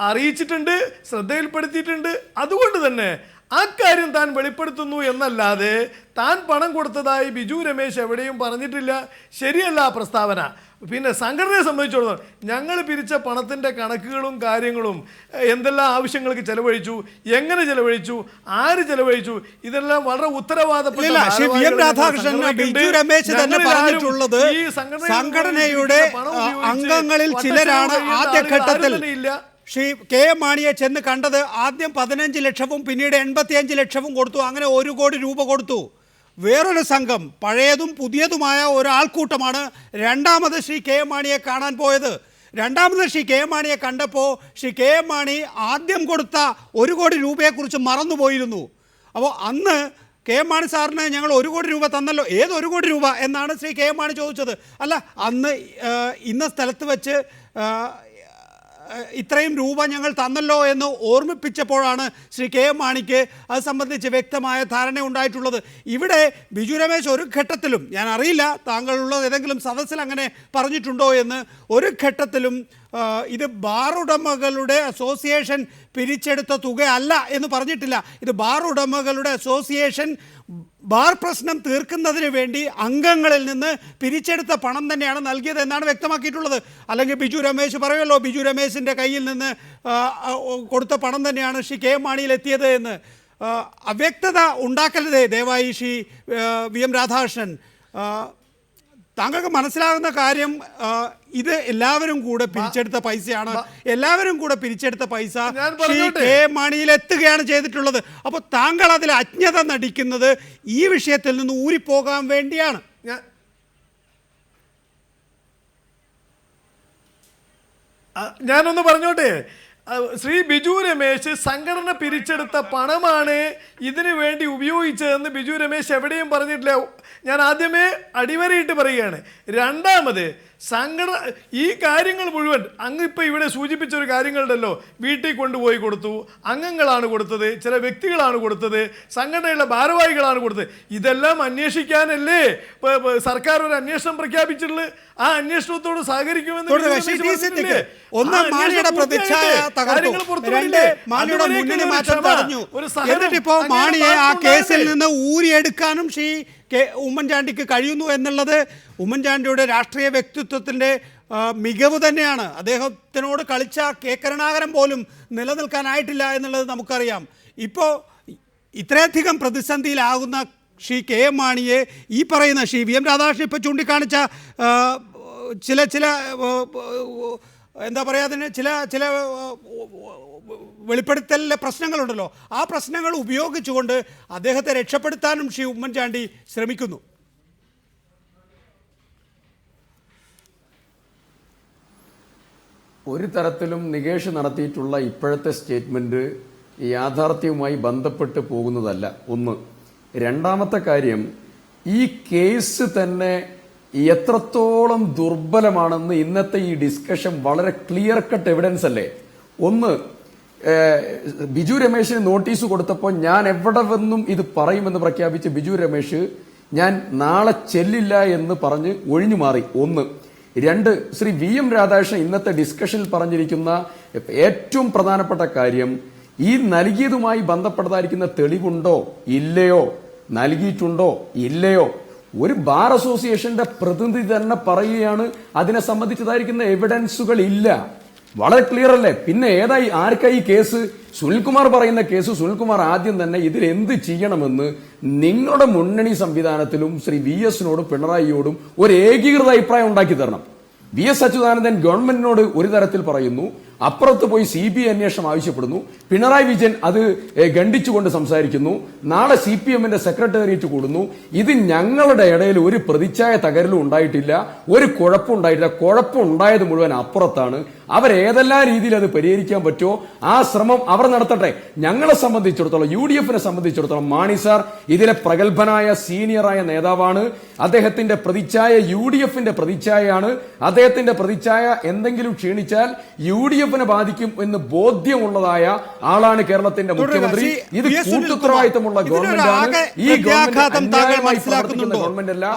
അറിയിച്ചിട്ടുണ്ട്, ശ്രദ്ധയിൽപ്പെടുത്തിയിട്ടുണ്ട്. അതുകൊണ്ട് തന്നെ ആ കാര്യം താൻ വെളിപ്പെടുത്തുന്നു എന്നല്ലാതെ താൻ പണം കൊടുത്തതായി ബിജു രമേശ് എവിടെയും പറഞ്ഞിട്ടില്ല. ശരിയല്ല ആ പ്രസ്താവന. പിന്നെ സംഘടനയെ സംബന്ധിച്ചിടത്തോളം ഞങ്ങൾ പിരിച്ച പണത്തിൻ്റെ കണക്കുകളും കാര്യങ്ങളും എന്തെല്ലാം ആവശ്യങ്ങൾക്ക് ചെലവഴിച്ചു, എങ്ങനെ ചെലവഴിച്ചു, ആര് ചെലവഴിച്ചു, ഇതെല്ലാം വളരെ ഉത്തരവാദപ്പെട്ട സംഘടനയുടെ അംഗങ്ങളിൽ ചിലരാണ് ആദ്യഘട്ടത്തിൽ ശ്രീ കെ എം മാണിയെ ചെന്ന് കണ്ടത് ആദ്യം 15 ലക്ഷവും പിന്നീട് 85 ലക്ഷവും കൊടുത്തു. അങ്ങനെ 1 കോടി രൂപ കൊടുത്തു. വേറൊരു സംഘം പഴയതും പുതിയതുമായ ഒരാൾക്കൂട്ടമാണ് രണ്ടാമത് ശ്രീ കെ എം മാണിയെ കാണാൻ പോയത്. രണ്ടാമത് ശ്രീ കെ എം മാണിയെ കണ്ടപ്പോൾ ശ്രീ കെ എം മാണി ആദ്യം കൊടുത്ത 1 കോടി രൂപയെക്കുറിച്ച് മറന്നുപോയിരുന്നു. അപ്പോൾ അന്ന് കെ എം മാണി സാറിന് ഞങ്ങൾ 1 കോടി രൂപ തന്നല്ലോ, ഏത് 1 കോടി രൂപ എന്നാണ് ശ്രീ കെ എം മാണി ചോദിച്ചത്. അല്ല, അന്ന് ഇന്ന സ്ഥലത്ത് വെച്ച് ഇത്രയും രൂപ ഞങ്ങൾ തന്നല്ലോ എന്ന് ഓർമ്മിപ്പിച്ചപ്പോഴാണ് ശ്രീ കെ എം മാണിക്ക് അത് സംബന്ധിച്ച് വ്യക്തമായ ധാരണ ഉണ്ടായിട്ടുള്ളത്. ഇവിടെ ബിജു രമേശ് ഒരു ഘട്ടത്തിലും, ഞാൻ അറിയില്ല താങ്കളുള്ള ഏതെങ്കിലും സദസ്സിൽ അങ്ങനെ പറഞ്ഞിട്ടുണ്ടോ എന്ന്, ഒരു ഘട്ടത്തിലും ഇത് ബാർ ഉടമകളുടെ അസോസിയേഷൻ പിരിച്ചെടുത്ത തുകയല്ല എന്ന് പറഞ്ഞിട്ടില്ല. ഇത് ബാർ ഉടമകളുടെ അസോസിയേഷൻ ബാർ പ്രശ്നം തീർക്കുന്നതിന് വേണ്ടി അംഗങ്ങളിൽ നിന്ന് പിരിച്ചെടുത്ത പണം തന്നെയാണ് നൽകിയത് എന്നാണ് വ്യക്തമാക്കിയിട്ടുള്ളത്. അല്ലെങ്കിൽ ബിജു രമേശ് പറയുമല്ലോ, ബിജു രമേശിൻ്റെ കയ്യിൽ നിന്ന് കൊടുത്ത പണം തന്നെയാണ് ശ്രീ കെ എം മാണിയിൽ എത്തിയത് എന്ന്. അവ്യക്തത ഉണ്ടാക്കരുതേ ദയവായി ശ്രീ വി എം രാധാകൃഷ്ണൻ. താങ്കൾക്ക് മനസ്സിലാകുന്ന കാര്യം ഇത് എല്ലാവരും കൂടെ പിരിച്ചെടുത്ത പൈസയാണ്. എല്ലാവരും കൂടെ പിരിച്ചെടുത്ത പൈസ ശ്രീ കെ എം മാണിയിൽ എത്തുകയാണ് ചെയ്തിട്ടുള്ളത്. അപ്പോൾ താങ്കൾ അതിൽ അജ്ഞത നടിക്കുന്നത് ഈ വിഷയത്തിൽ നിന്ന് ഊരിപ്പോകാൻ വേണ്ടിയാണ്. ഞാനൊന്ന് പറഞ്ഞോട്ടെ, ശ്രീ ബിജു രമേശ് സംഘടന പിരിച്ചെടുത്ത പണമാണ് ഇതിനു വേണ്ടി ഉപയോഗിച്ചതെന്ന് ബിജു രമേശ് എവിടെയും പറഞ്ഞിട്ടില്ല. ഞാൻ ആദ്യമേ അടിവരയിട്ട് പറയുകയാണ്. രണ്ടാമത് സംഘടന ഈ കാര്യങ്ങൾ മുഴുവൻ അങ്ങിപ്പോൾ ഇവിടെ സൂചിപ്പിച്ചൊരു കാര്യങ്ങളുണ്ടല്ലോ, വീട്ടിൽ കൊണ്ടുപോയി കൊടുത്തു, അംഗങ്ങളാണ് കൊടുത്തത്, ചില വ്യക്തികളാണ് കൊടുത്തത്, സംഘടനയുള്ള ഭാരവാഹികളാണ് കൊടുത്തത്. ഇതെല്ലാം അന്വേഷിക്കാനല്ലേ സർക്കാർ ഒരു അന്വേഷണം പ്രഖ്യാപിച്ചിട്ടുള്ളത്. ആ അന്വേഷണത്തോട് സഹകരിക്കുമെന്ന് എന്നിട്ടിപ്പോ മാണിയെ ആ കേസിൽ നിന്ന് ഊരിയെടുക്കാനും ശ്രീ ഉമ്മൻചാണ്ടിക്ക് കഴിയുന്നു എന്നുള്ളത് ഉമ്മൻചാണ്ടിയുടെ രാഷ്ട്രീയ വ്യക്തിത്വത്തിൻ്റെ മികവ് തന്നെയാണ്. അദ്ദേഹത്തിനോട് കളിച്ച കെ കരുണാകരൻ പോലും നിലനിൽക്കാനായിട്ടില്ല എന്നുള്ളത് നമുക്കറിയാം. ഇപ്പോൾ ഇത്രയധികം പ്രതിസന്ധിയിലാകുന്ന ശ്രീ കെ എം മാണിയെ ഈ പറയുന്ന ശ്രീ വി എം രാധാകൃഷ്ണൻ ഇപ്പോൾ ചൂണ്ടിക്കാണിച്ച ചില എന്താ പറയുക, അതിന് ചില വെളിപ്പെടുത്തലിലെ പ്രശ്നങ്ങളുണ്ടല്ലോ, ആ പ്രശ്നങ്ങൾ ഉപയോഗിച്ചുകൊണ്ട് അദ്ദേഹത്തെ രക്ഷപ്പെടുത്താനും ശ്രീ ഉമ്മൻചാണ്ടി ശ്രമിക്കുന്നു. ഒരു തരത്തിലും നികേഷ് നടത്തിയിട്ടുള്ള ഇപ്പോഴത്തെ സ്റ്റേറ്റ്മെന്റ് യാഥാർത്ഥ്യവുമായി ബന്ധപ്പെട്ട് പോകുന്നതല്ല. ഒന്ന്. രണ്ടാമത്തെ കാര്യം, ഈ കേസ് തന്നെ എത്രത്തോളം ദുർബലമാണെന്ന് ഇന്നത്തെ ഈ ഡിസ്കഷൻ വളരെ ക്ലിയർ കട്ട് എവിഡൻസ് അല്ലേ. ഒന്ന്, ബിജു രമേശിന് നോട്ടീസ് കൊടുത്തപ്പോൾ ഞാൻ എവിടെ വന്നും ഇത് പറയുമെന്ന് പ്രഖ്യാപിച്ച് ബിജു രമേശ് ഞാൻ നാളെ ചെല്ലില്ല എന്ന് പറഞ്ഞ് ഒഴിഞ്ഞു മാറി. ഒന്ന്. രണ്ട്, ശ്രീ വി എം രാധാകൃഷ്ണൻ ഇന്നത്തെ ഡിസ്കഷനിൽ പറഞ്ഞിരിക്കുന്ന ഏറ്റവും പ്രധാനപ്പെട്ട കാര്യം, ഈ നൽകിയതുമായി ബന്ധപ്പെട്ടതായിരിക്കുന്ന തെളിവുണ്ടോ ഇല്ലയോ, നൽകിയിട്ടുണ്ടോ ഇല്ലയോ, ഒരു ബാർ അസോസിയേഷന്റെ പ്രതിനിധി തന്നെ പറയുകയാണ് അതിനെ സംബന്ധിച്ചതായിരിക്കുന്ന എവിഡൻസുകൾ ഇല്ല. വളരെ ക്ലിയർ അല്ലേ. പിന്നെ ഏതായി ആർക്കായി കേസ്? സുനിൽകുമാർ പറയുന്ന കേസ്. സുനിൽകുമാർ ആദ്യം തന്നെ ഇതിൽ എന്ത് ചെയ്യണമെന്ന് നിങ്ങളുടെ മുന്നണി സംവിധാനത്തിലും ശ്രീ വി എസിനോടും പിണറായിയോടും ഒരു ഏകീകൃത അഭിപ്രായം ഉണ്ടാക്കി തരണം. വി എസ് അച്യുതാനന്ദൻ ഗവൺമെന്റിനോട് ഒരു തരത്തിൽ പറയുന്നു, അപ്പുറത്ത് പോയി CBI അന്വേഷണം ആവശ്യപ്പെടുന്നു. പിണറായി വിജയൻ അത് ഖണ്ഡിച്ചുകൊണ്ട് സംസാരിക്കുന്നു. നാളെ CPM-ന്റെ സെക്രട്ടേറിയറ്റ് കൂടുന്നു. ഇത് ഞങ്ങളുടെ ഇടയിൽ ഒരു പ്രതിച്ഛായ തകരലും ഉണ്ടായിട്ടില്ല, ഒരു കുഴപ്പമുണ്ടായിട്ടില്ല. കുഴപ്പമുണ്ടായത് മുഴുവൻ അപ്പുറത്താണ്. അവരേതെല്ലാം രീതിയിൽ അത് പരിഹരിക്കാൻ പറ്റുമോ ആ ശ്രമം അവർ നടത്തട്ടെ. ഞങ്ങളെ സംബന്ധിച്ചിടത്തോളം, UDF-നെ സംബന്ധിച്ചിടത്തോളം മാണി സാർ ഇതിലെ പ്രഗത്ഭനായ സീനിയറായ നേതാവാണ്. അദ്ദേഹത്തിന്റെ പ്രതിച്ഛായ UDF-ന്റെ പ്രതിച്ഛായയാണ്. അദ്ദേഹത്തിന്റെ പ്രതിച്ഛായ എന്തെങ്കിലും ക്ഷീണിച്ചാൽ UDF-നെ ബാധിക്കും എന്ന് ബോധ്യമുള്ളതായ ആളാണ് കേരളത്തിന്റെ മുഖ്യമന്ത്രി. ഇത് കൂട്ടുത്തരവാദിത്തമുള്ള ഗവൺമെന്റാണ്. ഈ ഗവൺമെന്റ് അല്ല.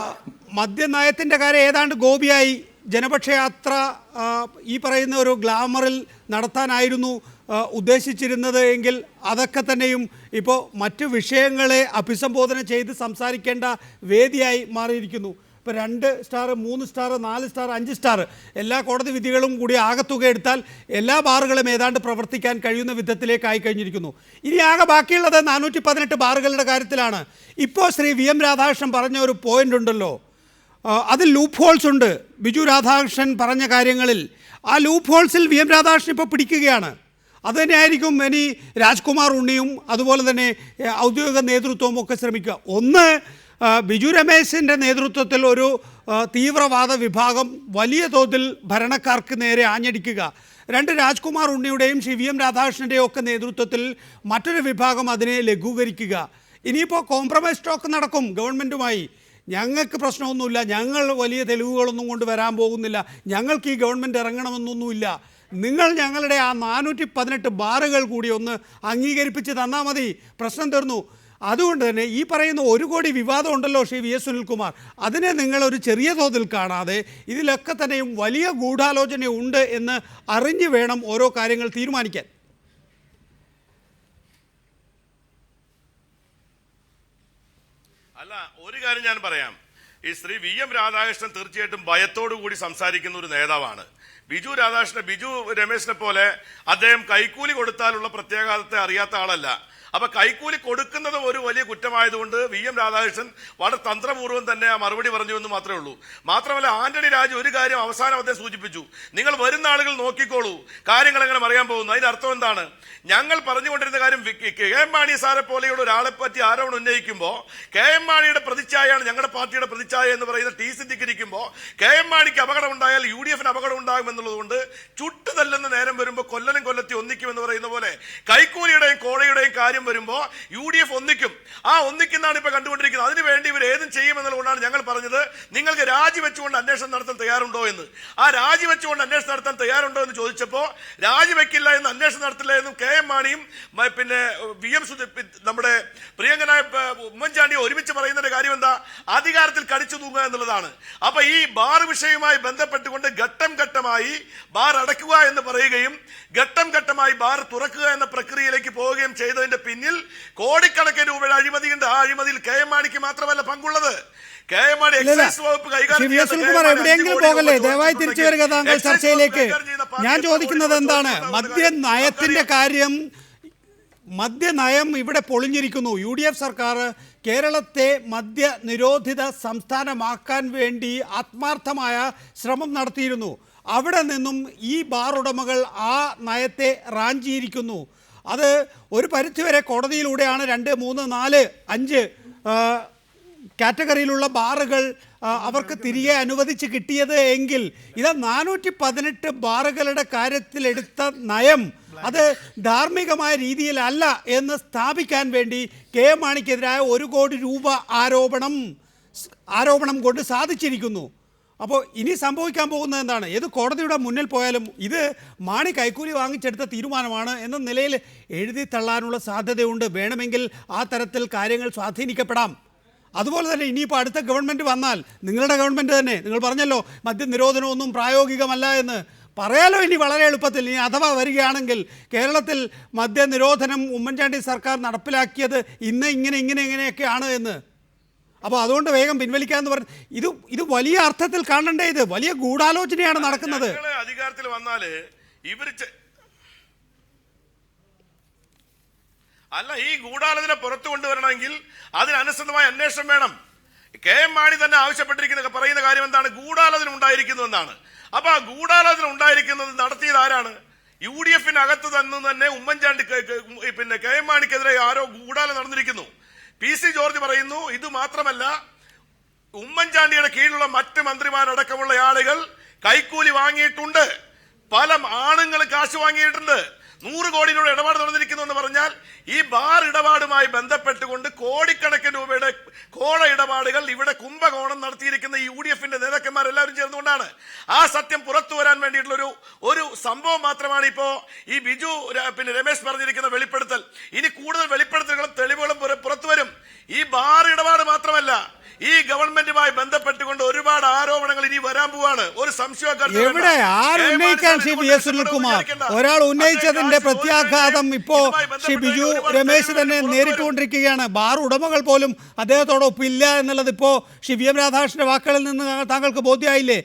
മദ്യനയത്തിന്റെ കാര്യം ഏതാണ്ട് ഗോപിയായി. ജനപക്ഷയാത്ര ഈ പറയുന്ന ഒരു ഗ്ലാമറിൽ നടത്താനായിരുന്നു ഉദ്ദേശിച്ചിരുന്നത് എങ്കിൽ അതൊക്കെ തന്നെയും ഇപ്പോൾ മറ്റു വിഷയങ്ങളെ അഭിസംബോധന ചെയ്ത് സംസാരിക്കേണ്ട വേദിയായി മാറിയിരിക്കുന്നു. ഇപ്പോൾ 2 സ്റ്റാർ, 3 സ്റ്റാർ, 4 സ്റ്റാർ, 5 സ്റ്റാർ എല്ലാ കോടതി വിധികളും കൂടി ആകത്തുക എടുത്താൽ എല്ലാ ബാറുകളും ഏതാണ്ട് പ്രവർത്തിക്കാൻ കഴിയുന്ന വിധത്തിലേക്കായി കഴിഞ്ഞിരിക്കുന്നു. ഇനി ആകെ ബാക്കിയുള്ളത് 418 ബാറുകളുടെ കാര്യത്തിലാണ്. ഇപ്പോൾ ശ്രീ വി എം രാധാകൃഷ്ണൻ പറഞ്ഞ ഒരു പോയിന്റ് ഉണ്ടല്ലോ, അതിൽ ലൂപ്പ് ഹോൾസ് ഉണ്ട്. ബിജു രാധാകൃഷ്ണൻ പറഞ്ഞ കാര്യങ്ങളിൽ ആ ലൂപ്പ് ഹോൾസിൽ വി എം രാധാകൃഷ്ണൻ ഇപ്പോൾ പിടിക്കുകയാണ്. അതുതന്നെയായിരിക്കും ഇനി രാജ്കുമാർ ഉണ്ണിയും അതുപോലെ തന്നെ ഔദ്യോഗിക നേതൃത്വവും ഒക്കെ ശ്രമിക്കുക. ഒന്ന്, ബിജു രമേശിൻ്റെ നേതൃത്വത്തിൽ ഒരു തീവ്രവാദ വിഭാഗം വലിയ തോതിൽ ഭരണക്കാർക്ക് നേരെ ആഞ്ഞടിക്കുക. രണ്ട്, രാജ്കുമാർ ഉണ്ണിയുടെയും വി.എം. രാധാകൃഷ്ണൻ്റെയും ഒക്കെ നേതൃത്വത്തിൽ മറ്റൊരു വിഭാഗം അതിനെ ലഘൂകരിക്കുക. ഇനിയിപ്പോൾ കോംപ്രമൈസ് ടോക്ക് നടക്കും ഗവൺമെൻറ്റുമായി. ഞങ്ങൾക്ക് പ്രശ്നമൊന്നുമില്ല, ഞങ്ങൾ വലിയ തെളിവുകളൊന്നും കൊണ്ട് വരാൻ പോകുന്നില്ല, ഞങ്ങൾക്ക് ഈ ഗവൺമെൻറ് ഇറങ്ങണമെന്നൊന്നുമില്ല, നിങ്ങൾ ഞങ്ങളുടെ ആ 418 ബാറുകൾ കൂടി ഒന്ന് അംഗീകരിപ്പിച്ച് തന്നാൽ മതി, പ്രശ്നം തീർന്നു. അതുകൊണ്ട് തന്നെ ഈ പറയുന്ന 1 കോടി വിവാദം ഉണ്ടല്ലോ വി.എസ്. സുനിൽകുമാർ, അതിനെ നിങ്ങളൊരു ചെറിയ തോതിൽ കാണാതെ ഇതിലൊക്കെ തന്നെയും വലിയ ഗൂഢാലോചനയുണ്ട് എന്ന് അറിഞ്ഞു വേണം ഓരോ കാര്യങ്ങൾ തീരുമാനിക്കാൻ. അല്ല, ഒരു കാര്യം ഞാൻ പറയാം. ഈ ശ്രീ വി.എം. രാധാകൃഷ്ണൻ തീർച്ചയായിട്ടും ഭയത്തോടു കൂടി സംസാരിക്കുന്ന ഒരു നേതാവാണ്. ബിജു രമേശിനെ പോലെ അദ്ദേഹം കൈക്കൂലി കൊടുത്താലുള്ള പ്രത്യാഘാതത്തെ അറിയാത്ത ആളല്ല. അപ്പൊ കൈക്കൂലി കൊടുക്കുന്നത് ഒരു വലിയ കുറ്റമായതുകൊണ്ട് വി.എം. രാധാകൃഷ്ണൻ വളരെ തന്ത്രപൂർവ്വം തന്നെ ആ മറുപടി പറഞ്ഞു എന്ന് മാത്രമേ ഉള്ളൂ. മാത്രമല്ല, ആന്റണി രാജു ഒരു കാര്യം അവസാനം അദ്ദേഹം സൂചിപ്പിച്ചു, നിങ്ങൾ വരുന്ന ആളുകൾ നോക്കിക്കോളൂ കാര്യങ്ങൾ എങ്ങനെ അറിയാൻ പോകുന്നു. അതിന്റെ അർത്ഥം എന്താണ്? ഞങ്ങൾ പറഞ്ഞുകൊണ്ടിരുന്ന കാര്യം കെ എം മാണി സാറെ പോലെയുള്ള ഒരാളെ പറ്റി ആരോപണം ഉന്നയിക്കുമ്പോൾ കെ എം മാണിയുടെ പ്രതിച്ഛായയാണ് ഞങ്ങളുടെ പാർട്ടിയുടെ പ്രതിച്ഛായ എന്ന് പറയുന്ന ടി സിദ്ദിഖിരിക്കുമ്പോൾ കെ എം മാണിക്ക് അപകടം ഉണ്ടായാൽ UDF-ന് അപകടം ഉണ്ടാകും എന്നുള്ളതുകൊണ്ട് ചുട്ടു തല്ലുന്ന നേരം വരുമ്പോൾ കൊല്ലനും കൊല്ലത്തി ഒന്നിക്കുമെന്ന് പറയുന്ന പോലെ കൈക്കൂലിയുടെയും കോഴയുടെയും കാര്യം വരുമ്പോൾ UDF ഒന്നിക്കും. ആ ഒന്നിക്കുന്നതാണ് ഇപ്പൊ കണ്ടുകൊണ്ടിരിക്കുന്നത്. അതിനുവേണ്ടി ഇവർ ഏതും ചെയ്യുമെന്നുള്ളതുകൊണ്ടാണ് ഞങ്ങൾ പറഞ്ഞത് നിങ്ങൾക്ക് രാജിവെച്ചുകൊണ്ട് അന്വേഷണം നടത്താൻ തയ്യാറുണ്ടോ എന്ന്. ആ രാജിവെച്ചുകൊണ്ട് അന്വേഷണം നടത്താൻ തയ്യാറുണ്ടോ എന്ന് ചോദിച്ചപ്പോൾ രാജിവെക്കില്ല എന്ന്, അന്വേഷണം നടത്തില്ല എന്നും കെ എം മാണിയും പിന്നെ നമ്മുടെ പ്രിയങ്കനായ ഉമ്മൻചാണ്ടിയെ ഒരുമിച്ച് പറയുന്നതിന്റെ കാര്യം എന്താ? അധികാരത്തിൽ കടിച്ചു തൂങ്ങുക എന്നുള്ളതാണ്. അപ്പൊ ഈ ബാർ വിഷയവുമായി ബന്ധപ്പെട്ടുകൊണ്ട് ഘട്ടം ഘട്ടമായി ബാർ അടയ്ക്കുക എന്ന് പറയുകയും ഘട്ടം ഘട്ടമായി ബാർ തുറക്കുക എന്ന പ്രക്രിയയിലേക്ക് പോവുകയും ചെയ്തതിന്റെ പിന്നിൽ കോടിക്കണക്കിന് രൂപയുടെ അഴിമതിയുണ്ട്. ആ അഴിമതിയിൽ കെ എം മാണിക്ക് മാത്രമല്ല പങ്കുള്ളത്. കെ എം മാണി എക്സൈസ് വകുപ്പ് എവിടെയെങ്കിലും പോകല്ലേ, ദയവായി തിരിച്ചു വരിക താങ്കൾ ചർച്ചയിലേക്ക്. ഞാൻ ചോദിക്കുന്നത് എന്താണ്, മദ്യനയത്തിന്റെ കാര്യം. മദ്യനയം ഇവിടെ പൊളിഞ്ഞിരിക്കുന്നു. UDF സർക്കാർ കേരളത്തെ മദ്യ നിരോധിത സംസ്ഥാനമാക്കാൻ വേണ്ടി ആത്മാർത്ഥമായ ശ്രമം നടത്തിയിരുന്നു. അവിടെ നിന്നും ഈ ബാർ ഉടമകൾ ആ നയത്തെ റാഞ്ചിയിരിക്കുന്നു. അത് ഒരു പരിധിവരെ കോടതിയിലൂടെയാണ് 2, 3, 4, 5 കാറ്റഗറിയിലുള്ള ബാറുകൾ അവർക്ക് തിരികെ അനുവദിച്ച് കിട്ടിയത് എങ്കിൽ ഇത് 418 ബാറുകളുടെ കാര്യത്തിലെടുത്ത നയം അത് ധാർമ്മികമായ രീതിയിലല്ല എന്ന് സ്ഥാപിക്കാൻ വേണ്ടി കെ എം മാണിക്കെതിരായ 1 കോടി രൂപ ആരോപണം കൊണ്ട് സാധിച്ചിരിക്കുന്നു. അപ്പോൾ ഇനി സംഭവിക്കാൻ പോകുന്നത് എന്താണ്? ഏത് കോടതിയുടെ മുന്നിൽ പോയാലും ഇത് മാണി കൈക്കൂലി വാങ്ങിച്ചെടുത്ത തീരുമാനമാണ് എന്ന നിലയിൽ എഴുതി തള്ളാനുള്ള സാധ്യതയുണ്ട്. വേണമെങ്കിൽ ആ തരത്തിൽ കാര്യങ്ങൾ സ്വാധീനിക്കപ്പെടാം. അതുപോലെ തന്നെ ഇനിയിപ്പോൾ അടുത്ത ഗവൺമെൻറ് വന്നാൽ, നിങ്ങളുടെ ഗവൺമെൻറ് തന്നെ, നിങ്ങൾ പറഞ്ഞല്ലോ മദ്യനിരോധനമൊന്നും പ്രായോഗികമല്ല എന്ന് പറയാലോ ഇനി വളരെ എളുപ്പത്തിൽ. ഇനി അഥവാ വരികയാണെങ്കിൽ കേരളത്തിൽ മദ്യനിരോധനം ഉമ്മൻചാണ്ടി സർക്കാർ നടപ്പിലാക്കിയത് ഇങ്ങനെയൊക്കെയാണ് എന്ന്. അപ്പോൾ അതുകൊണ്ട് വേഗം പിൻവലിക്കാന്ന് പറഞ്ഞു. ഇത് വലിയ അർത്ഥത്തിൽ കാണണ്ടേ, ഇത് വലിയ ഗൂഢാലോചനയാണ് നടക്കുന്നത്. അധികാരത്തിൽ വന്നാല് ഇവർ അല്ല, ഈ ഗൂഢാലോചന പുറത്തു കൊണ്ടുവരണമെങ്കിൽ അതിനനുസൃതമായ അന്വേഷണം വേണം. കെ എം മാണി തന്നെ പറയുന്ന കാര്യം എന്താണ്? ഗൂഢാലോചന ഉണ്ടായിരിക്കുന്നു എന്നാണ്. അപ്പൊ ആ ഗൂഢാലോചന ഉണ്ടായിരിക്കുന്നത് നടത്തിയത് ആരാണ്? UDF-നകത്ത് തന്നെ ഉമ്മൻചാണ്ടി പിന്നെ കെ എം മാണിക്കെതിരെ ആരോ ഗൂഢാലോചന നടന്നിരിക്കുന്നു. PC ജോർജ് പറയുന്നു ഇത് മാത്രമല്ല, ഉമ്മൻചാണ്ടിയുടെ കീഴിലുള്ള മറ്റ് മന്ത്രിമാരടക്കമുള്ള ആളുകൾ കൈക്കൂലി വാങ്ങിയിട്ടുണ്ട്. പല ആണുങ്ങൾ കാശ് വാങ്ങിയിട്ടുണ്ട്. 100 കോടി രൂപ ഇടപാട് നടന്നിരിക്കുന്നു എന്ന് പറഞ്ഞാൽ ഈ ബാർ ഇടപാടുമായി ബന്ധപ്പെട്ടുകൊണ്ട് കോടിക്കണക്കിന് രൂപയുടെ കോഴ ഇടപാടുകൾ ഇവിടെ കുംഭകോണം നടത്തിയിരിക്കുന്ന ഈ UDF-ന്റെ നേതാക്കന്മാരെല്ലാവരും ചേർന്നുകൊണ്ടാണ്. ആ സത്യം പുറത്തു വരാൻ വേണ്ടിയിട്ടുള്ള ഒരു സംഭവം മാത്രമാണ് ഇപ്പോ ഈ ബിജു രമേശ് പറഞ്ഞിരിക്കുന്ന വെളിപ്പെടുത്തൽ. ഇനി കൂടുതൽ വെളിപ്പെടുത്തലുകളും തെളിവുകളും പുറത്തു വരും. ഈ ബാർ ഇടപാട് മാത്രമല്ല, ഈ ഗവൺമെന്റുമായി ബന്ധപ്പെട്ടുകൊണ്ട് ഒരുപാട് ആരോപണങ്ങൾ ഇനി വരാൻ പോവാണ്. ഒരു സംശയം എവിടെ ഉന്നയിക്കാൻ വി.എസ്. സുനിൽകുമാർ ഒരാൾ ഉന്നയിച്ചതിന്റെ പ്രത്യാഘാതം ഇപ്പോ ബിജു രമേശ് തന്നെ നേരിട്ടുകൊണ്ടിരിക്കുകയാണ്. ബാർ ഉടമകൾ പോലും അദ്ദേഹത്തോടൊപ്പം ഇല്ല എന്നുള്ളത് ഇപ്പോൾ വി.എം. രാധാകൃഷ്ണന്റെ വാക്കുകളിൽ നിന്ന് താങ്കൾക്ക് ബോധ്യമായില്ലേ?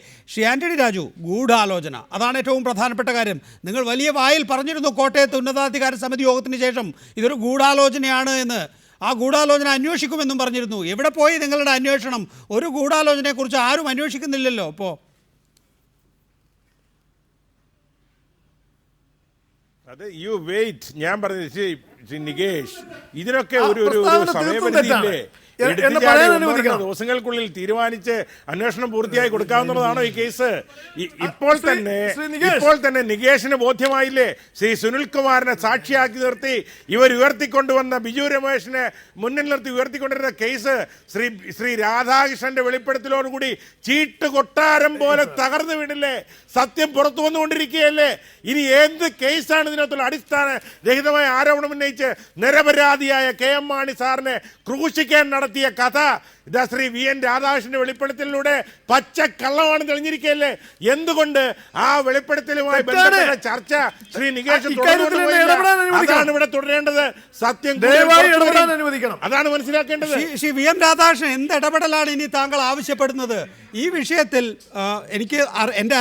ആന്റണി രാജു, ഗൂഢാലോചന അതാണ് ഏറ്റവും പ്രധാനപ്പെട്ട കാര്യം. നിങ്ങൾ വലിയ വായിൽ പറഞ്ഞിരുന്നു കോട്ടയത്ത് ഉന്നതാധികാര സമിതി യോഗത്തിന് ശേഷം ഇതൊരു ഗൂഢാലോചനയാണ് എന്ന്. ആ ഗൂഢാലോചന അന്വേഷിക്കുമെന്നും പറഞ്ഞിരുന്നു. എവിടെ പോയി നിങ്ങളുടെ അന്വേഷണം? ഒരു ഗൂഢാലോചനയെക്കുറിച്ച് ആരും അന്വേഷിക്കുന്നില്ലല്ലോ. അപ്പോൾ അത് യു വെയിറ്റ്, ഞാൻ പറഞ്ഞത് നികേഷ്, ഇതിനൊക്കെ ഒരു പ്രസ്താവന സമയപരിധി ഇല്ലേ? എന്നെ പറയാൻ അനുവദിക്കണം. ദിവസങ്ങൾക്കുള്ളിൽ തീരുമാനിച്ച് അന്വേഷണം പൂർത്തിയായി കൊടുക്കാവുന്നതാണോ ഈ കേസ്? ഇപ്പോൾ തന്നെ നികേഷിന് ബോധ്യമായില്ലേ, ശ്രീ സുനിൽകുമാറിനെ സാക്ഷിയാക്കി നിർത്തി ഇവർ ഉയർത്തിക്കൊണ്ടുവന്ന ബിജു രമേശിനെ മുന്നിൽ നിർത്തി ഉയർത്തിക്കൊണ്ടിരുന്ന കേസ് ശ്രീ രാധാകൃഷ്ണന്റെ വെളിപ്പെടുത്തലോടുകൂടി ചീട്ട് കൊട്ടാരം പോലെ തകർന്നു വീണില്ലേ? സത്യം പുറത്തു വന്നുകൊണ്ടിരിക്കുകയല്ലേ? ഇനി എന്ത് കേസാണ് ഇതിനകത്തുള്ള അടിസ്ഥാന രഹിതമായ ആരോപണം ഉന്നയിച്ച് നിരപരാധിയായ KM മാണി സാറിനെ ക്രൂശിക്കാൻ നടത്തിയ കഥ ഇതാ ശ്രീ VN രാധാകൃഷ്ണന്റെ വെളിപ്പെടുത്തലിലൂടെ പച്ചക്കള്ളമാണ് തെളിഞ്ഞിരിക്കുകയല്ലേ? എന്തുകൊണ്ട് ആ വെളിപ്പെടുത്തലുമായി ബന്ധപ്പെട്ട ചർച്ച ശ്രീ നികേഷ് അതാണ് ഇവിടെ തുടരേണ്ടത്. സത്യം അതാണ് മനസ്സിലാക്കേണ്ടത്. ശ്രീ VM രാധാകൃഷ്ണൻ, എന്ത് ഇടപെടലാണ് ഇനി താങ്കൾ ആവശ്യപ്പെടുന്നത് ഈ വിഷയത്തിൽ? എൻ്റെ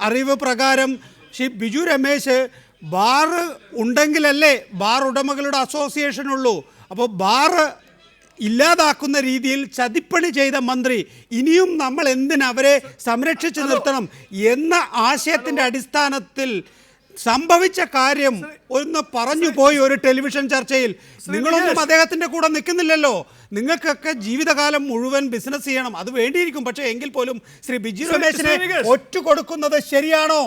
അറിവ് പ്രകാരം ശ്രീ ബിജു രമേശ് ബാർ ഉണ്ടെങ്കിലല്ലേ ബാർ ഉടമകളുടെ അസോസിയേഷൻ ഉള്ളൂ. അപ്പോൾ ബാർ ഇല്ലാതാക്കുന്ന രീതിയിൽ ചതിപ്പണി ചെയ്ത മന്ത്രി ഇനിയും നമ്മൾ എന്തിനവരെ സംരക്ഷിച്ചു നിർത്തണം എന്ന ആശയത്തിൻ്റെ അടിസ്ഥാനത്തിൽ സംഭവിച്ച കാര്യം ഒന്ന് പറഞ്ഞു പോയി ഒരു ടെലിവിഷൻ ചർച്ചയിൽ. നിങ്ങളൊന്നും അദ്ദേഹത്തിൻ്റെ കൂടെ നിൽക്കുന്നില്ലല്ലോ. നിങ്ങൾക്കൊക്കെ ജീവിതകാലം മുഴുവൻ ബിസിനസ് ചെയ്യണം, അത് വേണ്ടിയിരിക്കും. പക്ഷേ എങ്കിൽ പോലും ശ്രീ ബിജു രമേശിനെ ഒറ്റ കൊടുക്കുന്നത് ശരിയാണോ?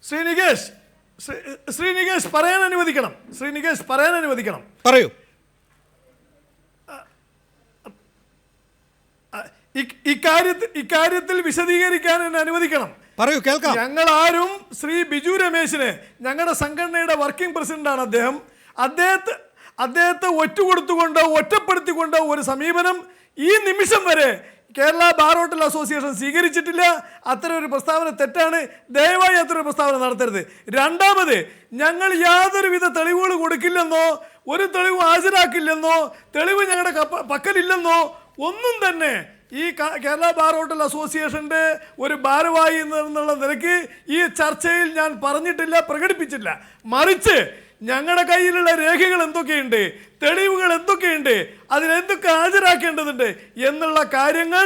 ശ്രീനികേഷ് പറയാൻ അനുവദിക്കണം. പറയൂ. ഇക്കാര്യത്തിൽ വിശദീകരിക്കാൻ എന്നെ അനുവദിക്കണം. പറയൂ, കേൾക്കാം. ഞങ്ങൾ ആരും ശ്രീ ബിജു രമേശിനെ, ഞങ്ങളുടെ സംഘടനയുടെ വർക്കിംഗ് പ്രസിഡന്റാണ് അദ്ദേഹം, അദ്ദേഹത്തെ ഒറ്റപ്പെടുത്തിക്കൊണ്ട് ഒരു സമീപനം ഈ നിമിഷം വരെ കേരള ബാർ ഹോട്ടൽ അസോസിയേഷൻ സ്വീകരിച്ചിട്ടില്ല. അത്തരം ഒരു പ്രസ്താവന തെറ്റാണ്. ദയവായി അത്തരം ഒരു പ്രസ്താവന നടത്തരുത്. രണ്ടാമത്, ഞങ്ങൾ യാതൊരുവിധ തെളിവുകൾ കൊടുക്കില്ലെന്നോ ഒരു തെളിവ് ഹാജരാക്കില്ലെന്നോ തെളിവ് ഞങ്ങളുടെ പക്കലില്ലെന്നോ ഒന്നും തന്നെ ഈ കേരള ബാർ ഹോട്ടൽ അസോസിയേഷൻ്റെ ഒരു ഭാരവാഹി എന്നുള്ള നിലയ്ക്ക് ഈ ചർച്ചയിൽ ഞാൻ പറഞ്ഞിട്ടില്ല, പ്രകടിപ്പിച്ചില്ല. മറിച്ച് ഞങ്ങളുടെ കയ്യിലുള്ള രേഖകൾ എന്തൊക്കെയുണ്ട്, തെളിവുകൾ എന്തൊക്കെയുണ്ട്, അതിലെന്തൊക്കെ ഹാജരാക്കേണ്ടതുണ്ട് എന്നുള്ള കാര്യങ്ങൾ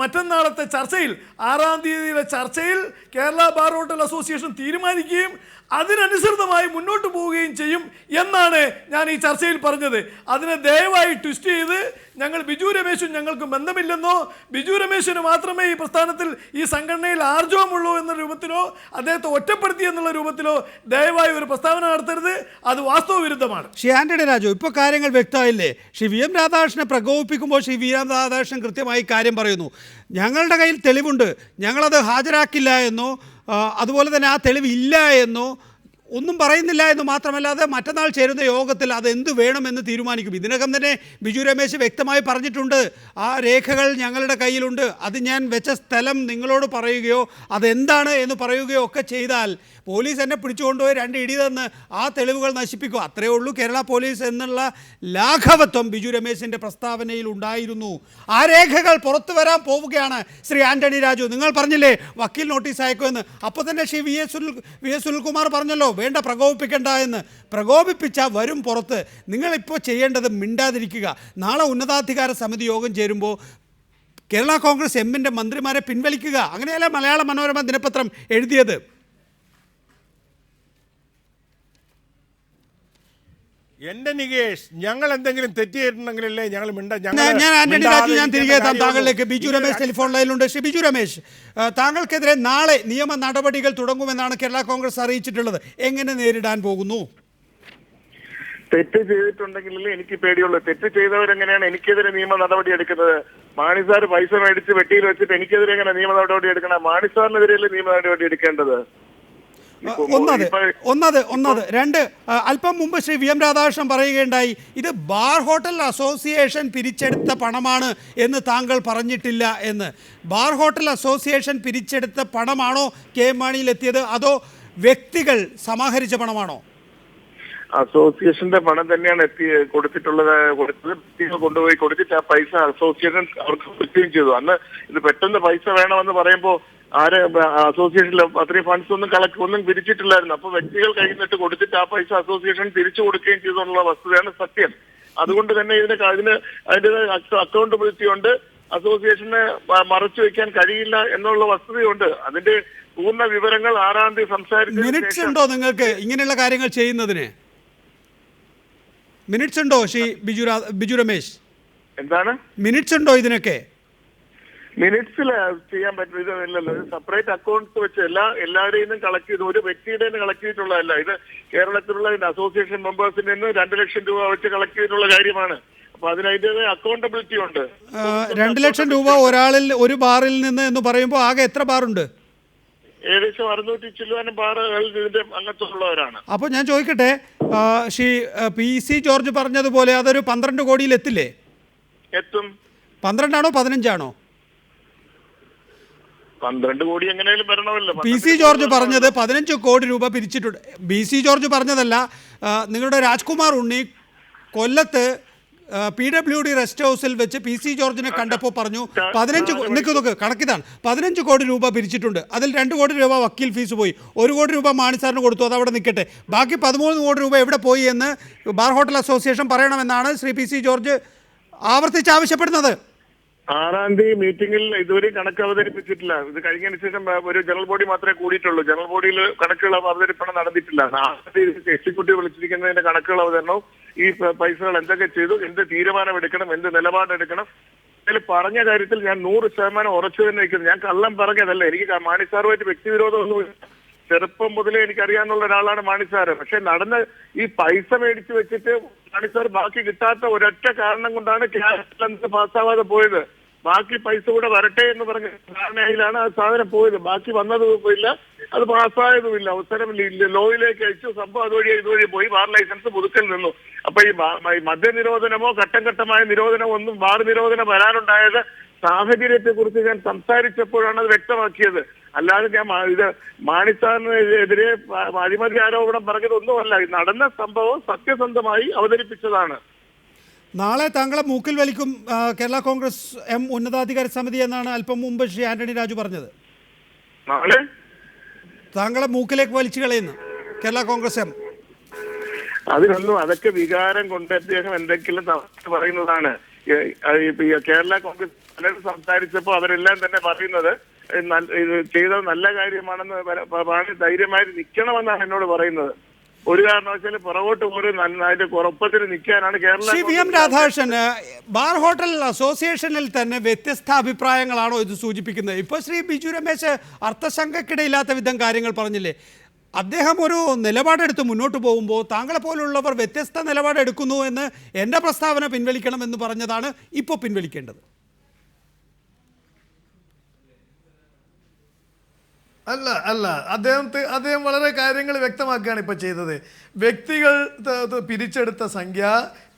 മറ്റന്നാളത്തെ ചർച്ചയിൽ, 6-ാം തീയതിയിലെ ചർച്ചയിൽ കേരള ബാർ ഹോട്ടൽ അസോസിയേഷൻ തീരുമാനിക്കുകയും അതിനനുസൃതമായി മുന്നോട്ട് പോവുകയും ചെയ്യും എന്നാണ് ഞാൻ ഈ ചർച്ചയിൽ പറഞ്ഞത്. അതിനെ ദയവായി ട്വിസ്റ്റ് ചെയ്ത് ഞങ്ങൾ ബിജു രമേശും ഞങ്ങൾക്ക് ബന്ധമില്ലെന്നോ ബിജു രമേശിന് മാത്രമേ ഈ പ്രസ്ഥാനത്തിൽ ഈ സംഘടനയിൽ ആർജവമുള്ളൂ എന്ന രൂപത്തിലോ അദ്ദേഹത്തെ ഒറ്റപ്പെടുത്തി എന്നുള്ള രൂപത്തിലോ ദയവായി ഒരു പ്രസ്താവന നടത്തരുത്. അത് വാസ്തവ വിരുദ്ധമാണ്. ശ്രീ ആന്റണി രാജു, ഇപ്പോൾ കാര്യങ്ങൾ വ്യക്തമായില്ലേ? ശ്രീ VM രാധാകൃഷ്ണനെ പ്രകോപിപ്പിക്കുമ്പോൾ ശ്രീ VM രാധാകൃഷ്ണൻ കൃത്യമായി കാര്യം പറയുന്നു. ഞങ്ങളുടെ കയ്യിൽ തെളിവുണ്ട്, ഞങ്ങളത് ഹാജരാക്കില്ല എന്നോ അതുപോലെ തന്നെ ആ തെളിവ് ഇല്ല എന്നോ ഒന്നും പറയുന്നില്ല എന്ന് മാത്രമല്ലാതെ മറ്റന്നാൾ ചേരുന്ന യോഗത്തിൽ അതെന്ത് വേണമെന്ന് തീരുമാനിക്കും. ഇതിനകം തന്നെ ബിജു രമേശ് വ്യക്തമായി പറഞ്ഞിട്ടുണ്ട്, ആ രേഖകൾ ഞങ്ങളുടെ കയ്യിലുണ്ട്, അത് ഞാൻ വെച്ച സ്ഥലം നിങ്ങളോട് പറയുകയോ അതെന്താണ് എന്ന് പറയുകയോ ഒക്കെ ചെയ്താൽ പോലീസ് എന്നെ പിടിച്ചുകൊണ്ടുപോയി 2 ഇടി തന്ന് ആ തെളിവുകൾ നശിപ്പിക്കും. അത്രയേ ഉള്ളൂ കേരള പോലീസ് എന്നുള്ള ലാഘവത്വം ബിജു രമേശിൻ്റെ പ്രസ്താവനയിൽ ഉണ്ടായിരുന്നു. ആ രേഖകൾ പുറത്തു വരാൻ പോവുകയാണ്. ശ്രീ ആന്റണി രാജു, നിങ്ങൾ പറഞ്ഞില്ലേ വക്കീൽ നോട്ടീസ് അയക്കുമെന്ന്, അപ്പോൾ തന്നെ ശ്രീ വി എസ് സുനിൽകുമാർ പറഞ്ഞല്ലോ വേണ്ട പ്രകോപിപ്പിക്കേണ്ട എന്ന്. പ്രകോപിപ്പിച്ചാൽ വരും പുറത്ത്. നിങ്ങളിപ്പോൾ ചെയ്യേണ്ടത് മിണ്ടാതിരിക്കുക. നാളെ ഉന്നതാധികാര സമിതി യോഗം ചേരുമ്പോൾ കേരള കോൺഗ്രസ് എമ്മിൻ്റെ മന്ത്രിമാരെ പിൻവലിക്കുക. അങ്ങനെയല്ല മലയാള മനോരമ ദിനപത്രം എഴുതിയത്. എന്റെ നികേഷ്, ഞങ്ങൾ എന്തെങ്കിലും തെറ്റ് ചെയ്തിട്ടുണ്ടെങ്കിലല്ലേ ഞങ്ങൾ ഞാൻ ആന്റണി രാജു, ഞാൻ തിരികെ എത്താം താങ്കളിലേക്ക്. ബിജു രമേശ് ടെലിഫോൺ ലൈനിലുണ്ട്. ശ്രീ ബിജു രമേശ്, താങ്കൾക്കെതിരെ നാളെ നിയമ നടപടികൾ തുടങ്ങുമെന്നാണ് കേരള കോൺഗ്രസ് അറിയിച്ചിട്ടുള്ളത്. എങ്ങനെ നേരിടാൻ പോകുന്നു? തെറ്റ് ചെയ്തിട്ടുണ്ടെങ്കിലല്ലേ എനിക്ക് പേടിയുള്ളൂ. തെറ്റ് ചെയ്തവരെങ്ങനെയാണ് എനിക്കെതിരെ നിയമ നടപടി എടുക്കുന്നത്? മാണി സാർ പൈസ മേടിച്ച് വെട്ടിയിൽ വെച്ചിട്ട് എനിക്കെതിരെ എങ്ങനെ നിയമ നടപടി എടുക്കണം? മാണി സാറിനെതിരെയല്ലേ നിയമ നടപടി എടുക്കേണ്ടത്? ഒന്നത്. രണ്ട്, അല്പം മുമ്പ് ശ്രീ VM രാധാകൃഷ്ണൻ പറയുകയുണ്ടായി ഇത് ബാർ ഹോട്ടൽ അസോസിയേഷൻ പിരിച്ചെടുത്ത പണമാണ് എന്ന് താങ്കൾ പറഞ്ഞിട്ടില്ല എന്ന്. ബാർ ഹോട്ടൽ അസോസിയേഷൻ പിരിച്ചെടുത്ത പണമാണോ KM മാണിയിൽ എത്തിയത്, അതോ വ്യക്തികൾ സമാഹരിച്ച പണമാണോ? അസോസിയേഷന്റെ പണം തന്നെയാണ് കൊടുത്തത്. കൊണ്ടുപോയി കൊടുത്തിട്ട് ആ പൈസ അസോസിയേഷൻ അവർക്ക് കിട്ടുകയും ചെയ്തു. അന്ന് ഇത് പെട്ടെന്ന് പൈസ വേണമെന്ന് പറയുമ്പോൾ അസോസിയേഷനിൽ അത്രയും ഫണ്ട്സ് ഒന്നും പിരിച്ചിട്ടില്ലായിരുന്നു. അപ്പൊ വ്യക്തികൾ കൈന്നിട്ട് കൊടുത്തിട്ട് ആ പൈസ അസോസിയേഷൻ തിരിച്ചു കൊടുക്കുകയും ചെയ്തു എന്നുള്ള വസ്തുതയാണ് സത്യം. അതുകൊണ്ട് തന്നെ അതിന് അതിന്റെ അക്കൗണ്ട് പിടിച്ചുകൊണ്ട് അസോസിയേഷന് മറച്ചു വെക്കാൻ കഴിയില്ല എന്നുള്ള വസ്തുതയുണ്ട്. അതിന്റെ പൂർണ്ണ വിവരങ്ങൾ 6-ാം തീയതി സംസാരിച്ചതിന് മിനിറ്റ്സ് ശേഷം ഉണ്ടോ നിങ്ങൾക്ക് ഇങ്ങനെയുള്ള കാര്യങ്ങൾ ചെയ്യുന്നതിന്? മിനിറ്റ്സ് ഉണ്ടോ ശ്രീ ബിജു രമേശ്? എന്താണ് മിനിറ്റ്സ് ഉണ്ടോ ഇതിനൊക്കെ? മിനിറ്റ്സിൽ ചെയ്യാൻ പറ്റും. ഇതല്ലല്ലോ, സെപ്പറേറ്റ് അക്കൗണ്ട്സ് വെച്ച് എല്ലാവരെയും നിന്നും കളക്ട് ചെയ്ത് ഒരു വ്യക്തിയുടെ നിന്ന് കളക്ട് ചെയ്തിട്ടുള്ളതല്ല. ഇത് കേരളത്തിലുള്ള അസോസിയേഷൻ മെമ്പേഴ്സിൽ നിന്ന് 2 ലക്ഷം രൂപ വെച്ച് കളക്ട് ചെയ്തിട്ടുള്ള കാര്യമാണ്. അപ്പൊ അതിനതിൻ്റെതായ അക്കൗണ്ടബിലിറ്റി ഉണ്ട്. 2 ലക്ഷം രൂപ ഒരാളിൽ ഒരു ബാറിൽ നിന്ന് എന്ന് പറയുമ്പോൾ ആകെ എത്ര ബാറുണ്ട്? ഏകദേശം 600 ചില്ലുവാനും ബാറുകൾ ഇതിന്റെ അംഗത്വമുള്ളവരാണ്. അപ്പോൾ ഞാൻ ചോദിക്കട്ടെ, ശ്രീ PC ജോർജ് പറഞ്ഞതുപോലെ അതൊരു 12 കോടിയിൽ എത്തില്ലേ? എത്തും. 12 ആണോ 15 ആണോ? 12 കോടി എങ്ങനെയാലും വരണമല്ലോ. PC ജോർജ് പറഞ്ഞത് 15 കോടി രൂപ പിരിച്ചിട്ടുണ്ട്. BC ജോർജ് പറഞ്ഞതല്ല. നിങ്ങളുടെ രാജ്കുമാർ ഉണ്ണി കൊല്ലത്ത് PWD റെസ്റ്റ് ഹൗസിൽ വെച്ച് PC ജോർജിനെ കണ്ടപ്പോൾ പറഞ്ഞു 15 കണക്കിതാണ് 15 കോടി രൂപ പിരിച്ചിട്ടുണ്ട്. അതിൽ 2 കോടി രൂപ വക്കീൽ ഫീസ് പോയി, 1 കോടി രൂപ മാണിസാറിന് കൊടുത്തു, അത് അവിടെ നിൽക്കട്ടെ. ബാക്കി 13 കോടി രൂപ എവിടെ പോയി എന്ന് ബാർ ഹോട്ടൽ അസോസിയേഷൻ പറയണമെന്നാണ് ശ്രീ PC ജോർജ് ആവർത്തിച്ച് ആവശ്യപ്പെടുന്നത്. 6-ാം തീയതി മീറ്റിംഗിൽ ഇതുവരെ കണക്ക് അവതരിപ്പിച്ചിട്ടില്ല. ഇത് കഴിഞ്ഞതിന് ശേഷം ഒരു ജനറൽ ബോഡി മാത്രമേ കൂടിയിട്ടുള്ളൂ. ജനറൽ ബോഡിയിൽ കണക്കുകൾ അവതരിപ്പണം നടന്നിട്ടില്ല. 4-ാം തീയതി എക്സിക്യൂട്ടീവ് വിളിച്ചിരിക്കുന്നതിന്റെ കണക്കുകൾ അവതരണവും ഈ പൈസകൾ എന്തൊക്കെ ചെയ്തു, എന്ത് തീരുമാനമെടുക്കണം, എന്ത് നിലപാടെടുക്കണം, ഇതിൽ പറഞ്ഞ കാര്യത്തിൽ ഞാൻ 100% ഉറച്ചു തന്നെ നിൽക്കുന്നു. ഞാൻ കള്ളം പറഞ്ഞതല്ല. എനിക്ക് മാണിസാറുമായിട്ട് വ്യക്തിവിരോധമൊന്നുമില്ല. ചെറുപ്പം മുതലേ എനിക്കറിയാവുന്ന ഒരാളാണ് മാണിസാറ്. പക്ഷെ നടന്ന ഈ പൈസ മേടിച്ചു വെച്ചിട്ട് മാണിസാർ ബാക്കി കിട്ടാത്ത ഒരൊറ്റ കാരണം കൊണ്ടാണ് ക്യാഷ് പാസ്സാവാതെ പോയത്. ബാക്കി പൈസ കൂടെ വരട്ടെ എന്ന് പറഞ്ഞ ധാരണയിലാണ് ആ സാധനം പോയത്. ബാക്കി വന്നതുമില്ല, അത് പാസ്സായതുമില്ല. അവസരം ലോയിലേക്ക് അയച്ചു. സംഭവം അതുവഴി ഇതുവഴി പോയി. ബാർ ലൈസൻസ് പുതുക്കൽ നിന്നു. അപ്പൊ ഈ മദ്യനിരോധനമോ ഘട്ടം ഘട്ടമായ നിരോധനമോ ഒന്നും ബാർ നിരോധനം വരാനുണ്ടായത് സാഹചര്യത്തെ കുറിച്ച് ഞാൻ സംസാരിച്ചപ്പോഴാണ് അത് വ്യക്തമാക്കിയത്. അല്ലാതെ ഞാൻ ഇത് മാണിസാറിനെതിരെ അഴിമതി ആരോപണം പറഞ്ഞതൊന്നുമല്ല. നടന്ന സംഭവം സത്യസന്ധമായി അവതരിപ്പിച്ചതാണ്. നാളെ താങ്കളെ മൂക്കിൽ വലിക്കും കേരള കോൺഗ്രസ് എം ഉന്നതാധികാര സമിതി എന്നാണ് അല്പം മുമ്പ് ശ്രീ ആന്റണി രാജു പറഞ്ഞത്. നാളെ താങ്കളെ മൂക്കിലേക്ക് വലിച്ചു കളയുന്നു കേരള കോൺഗ്രസ് എം. അതിനൊന്നും അതൊക്കെ വികാരം കൊണ്ട് അദ്ദേഹം എന്തെങ്കിലും പറയുന്നതാണ്. കേരള കോൺഗ്രസ് പലരും സംസാരിച്ചപ്പോൾ അവരെല്ലാം തന്നെ പറയുന്നത് ഇത് ചെയ്തത് നല്ല കാര്യമാണെന്ന് ധൈര്യമായി നിൽക്കണമെന്നാണ് എന്നോട് പറയുന്നത്. ഒരു കാരണവശാലും പുറകോട്ട് പോലും അതിന്റെ കുഴപ്പത്തിന് നിൽക്കാനാണ് Kerala. Shri VM Radhakrishnan, bar hotel അസോസിയേഷനിൽ തന്നെ വ്യത്യസ്ത അഭിപ്രായങ്ങളാണോ ഇത് സൂചിപ്പിക്കുന്നത്? ഇപ്പോൾ ശ്രീ ബിജു രമേശ് അർത്ഥശങ്കക്കിടയില്ലാത്ത വിധം കാര്യങ്ങൾ പറഞ്ഞില്ലേ? അദ്ദേഹം ഒരു നിലപാടെടുത്ത് മുന്നോട്ട് പോകുമ്പോൾ താങ്കളെ പോലുള്ളവർ വ്യത്യസ്ത നിലപാടെടുക്കുന്നു എന്ന് എൻ്റെ പ്രസ്താവന പിൻവലിക്കണമെന്ന് പറഞ്ഞതാണ് ഇപ്പോൾ പിൻവലിക്കേണ്ടത്. അല്ല അദ്ദേഹം വളരെ കാര്യങ്ങൾ വ്യക്തമാക്കുകയാണ് ഇപ്പോൾ ചെയ്തത്. വ്യക്തികൾ പിരിച്ചെടുത്ത സംഖ്യ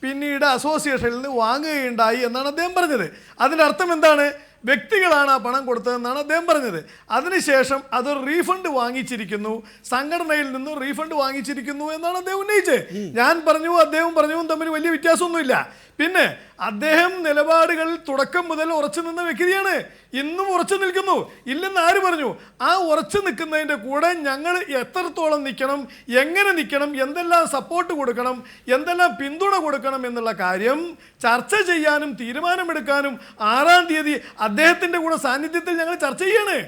പിന്നീട് അസോസിയേഷനിൽ നിന്ന് വാങ്ങുകയുണ്ടായി എന്നാണ് അദ്ദേഹം പറഞ്ഞത്. അതിൻ്റെ അർത്ഥം എന്താണ്? വ്യക്തികളാണ് ആ പണം കൊടുത്തതെന്നാണ് അദ്ദേഹം പറഞ്ഞത്. അതിനുശേഷം അതൊരു റീഫണ്ട് വാങ്ങിച്ചിരിക്കുന്നു, സംഘടനയിൽ നിന്നും റീഫണ്ട് വാങ്ങിച്ചിരിക്കുന്നു എന്നാണ് അദ്ദേഹം ഉന്നയിച്ചത്. ഞാൻ പറഞ്ഞു അദ്ദേഹം പറഞ്ഞതും തമ്മിൽ വലിയ വ്യത്യാസമൊന്നുമില്ല. പിന്നെ അദ്ദേഹം നിലപാടുകളിൽ തുടക്കം മുതൽ ഉറച്ചു നിന്ന വ്യക്തിയാണ്, ഇന്നും ഉറച്ചു നിൽക്കുന്നു. ഇല്ലെന്ന് ആര് പറഞ്ഞു? ആ ഉറച്ചു നിൽക്കുന്നതിൻ്റെ കൂടെ ഞങ്ങൾ എത്രത്തോളം നിൽക്കണം, എങ്ങനെ നിൽക്കണം, എന്തെല്ലാം സപ്പോർട്ട് കൊടുക്കണം, എന്തെല്ലാം പിന്തുണ കൊടുക്കണം എന്നുള്ള കാര്യം ചർച്ച ചെയ്യാനും തീരുമാനമെടുക്കാനും 6-ാം തീയതി അദ്ദേഹത്തിൻ്റെ കൂടെ സാന്നിധ്യത്തിൽ ഞങ്ങൾ ചർച്ച ചെയ്യാണ്.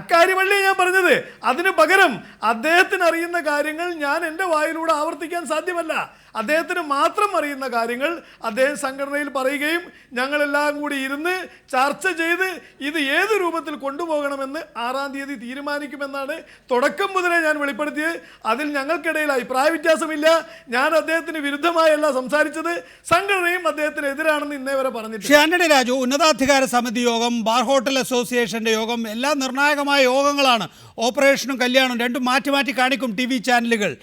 അക്കാര്യമല്ലേ ഞാൻ പറഞ്ഞത്. അതിന് പകരം അദ്ദേഹത്തിന് അറിയുന്ന കാര്യങ്ങൾ ഞാൻ എൻ്റെ വായിലൂടെ ആവർത്തിക്കാൻ സാധ്യമല്ല. അദ്ദേഹത്തിന് മാത്രം അറിയുന്ന കാര്യങ്ങൾ അദ്ദേഹം സംഘടനയിൽ പറയുകയും ഞങ്ങളെല്ലാം കൂടി ഇരുന്ന് ചർച്ച ചെയ്ത് ഇത് ഏത് രൂപത്തിൽ കൊണ്ടുപോകണമെന്ന് 6-ാം തീയതി തീരുമാനിക്കുമെന്നാണ് തുടക്കം മുതലേ ഞാൻ വെളിപ്പെടുത്തിയത്. അതിൽ ഞങ്ങൾക്കിടയിൽ അഭിപ്രായ വ്യത്യാസമില്ല. ഞാൻ അദ്ദേഹത്തിന് വിരുദ്ധമായല്ല സംസാരിച്ചത്. സംഘടനയും അദ്ദേഹത്തിന് എതിരാണെന്ന് ഇന്നേ വരെ പറഞ്ഞിട്ടുണ്ട്. ശ്രീ ആന്റണി രാജു, ഉന്നതാധികാര സമിതി യോഗം, ബാർ ഹോട്ടൽ അസോസിയേഷൻ്റെ യോഗം എല്ലാം നിർണായകമായ യോഗങ്ങളാണ്. ഓപ്പറേഷനും കല്യാണവും രണ്ടും മാറ്റി മാറ്റി കാണിക്കും TV ചാനലുകൾ.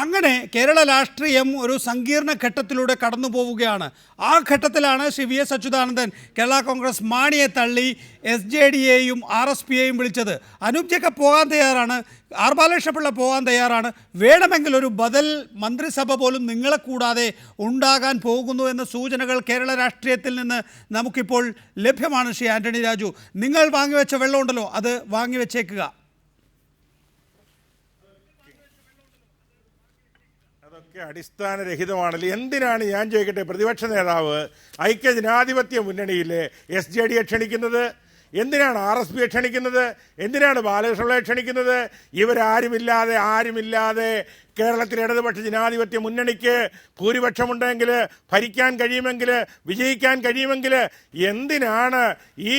അങ്ങനെ കേരള രാഷ്ട്രീയം ഒരു സങ്കീർണ ഘട്ടത്തിലൂടെ കടന്നു പോവുകയാണ്. ആ ഘട്ടത്തിലാണ് ശ്രീ VS അച്യുതാനന്ദൻ കേരള കോൺഗ്രസ് മാണിയെ തള്ളി SJDയെയും RSPയെയും വിളിച്ചത്. അനൂപ് ജേക്കബ് പോകാൻ തയ്യാറാണ്, R ബാലകൃഷ്ണപിള്ള പോകാൻ തയ്യാറാണ്. വേണമെങ്കിൽ ഒരു ബദൽ മന്ത്രിസഭ പോലും നിങ്ങളെ കൂടാതെ ഉണ്ടാകാൻ പോകുന്നു എന്ന സൂചനകൾ കേരള രാഷ്ട്രീയത്തിൽ നിന്ന് നമുക്കിപ്പോൾ ലഭ്യമാണ്. ശ്രീ ആന്റണി രാജു, നിങ്ങൾ വാങ്ങിവെച്ച വെള്ളമുണ്ടല്ലോ, അത് വാങ്ങിവെച്ചേക്കുക. ഇതൊക്കെ അടിസ്ഥാനരഹിതമാണല്ലോ. എന്തിനാണ് ഞാൻ ചോദിക്കട്ടെ, പ്രതിപക്ഷ നേതാവ് ഐക്യജനാധിപത്യ മുന്നണിയിലെ SJD ക്ഷണിക്കുന്നത്? എന്തിനാണ് RSP ക്ഷണിക്കുന്നത്? എന്തിനാണ് ബാലകൃഷ്ണപിള്ളയെ ക്ഷണിക്കുന്നത്? ആരുമില്ലാതെ കേരളത്തിലെ ഇടതുപക്ഷ ജനാധിപത്യ മുന്നണിക്ക് ഭൂരിപക്ഷമുണ്ടെങ്കിൽ, ഭരിക്കാൻ കഴിയുമെങ്കിൽ, വിജയിക്കാൻ കഴിയുമെങ്കിൽ എന്തിനാണ് ഈ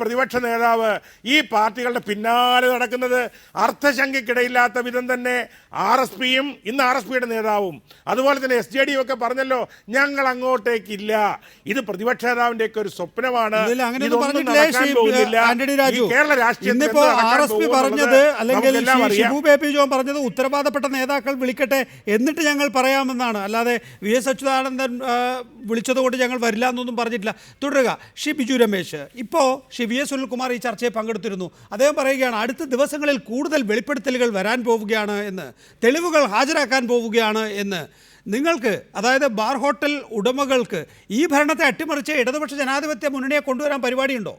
പ്രതിപക്ഷ നേതാവ് ഈ പാർട്ടികളുടെ പിന്നാലെ നടക്കുന്നത്? അർത്ഥശങ്കയ്ക്കിടയില്ലാത്ത വിധം തന്നെ RSPയും ഇന്ന് RSPയുടെ നേതാവും അതുപോലെ തന്നെ SJD ഒക്കെ പറഞ്ഞല്ലോ, ഞങ്ങൾ അങ്ങോട്ടേക്കില്ല. ഇത് പ്രതിപക്ഷ നേതാവിൻ്റെയൊക്കെ ഒരു സ്വപ്നമാണ്. കേരള പറഞ്ഞത് ഉത്തരവാദപ്പെട്ട നേതാക്കൾ വിളിക്കട്ടെ എന്നിട്ട് ഞങ്ങൾ പറയാമെന്നാണ്. അല്ലാതെ VS അച്യുതാനന്ദൻ വിളിച്ചതുകൊണ്ട് ഞങ്ങൾ വരില്ല എന്നൊന്നും പറഞ്ഞിട്ടില്ല. തുടരുക. ശ്രീ ബിജു രമേശ്, ഇപ്പോൾ ശ്രീ VS സുനിൽകുമാർ ഈ ചർച്ചയിൽ പങ്കെടുത്തിരുന്നു. അദ്ദേഹം പറയുകയാണ് അടുത്ത ദിവസങ്ങളിൽ കൂടുതൽ വെളിപ്പെടുത്തലുകൾ വരാൻ പോവുകയാണ് എന്ന്, തെളിവുകൾ ഹാജരാക്കാൻ പോവുകയാണ് എന്ന്. നിങ്ങൾക്ക്, അതായത് ബാർ ഹോട്ടൽ ഉടമകൾക്ക് ഈ ഭരണത്തെ അട്ടിമറിച്ച് ഇടതുപക്ഷ ജനാധിപത്യ മുന്നണിയെ കൊണ്ടുവരാൻ പരിപാടിയുണ്ടോ?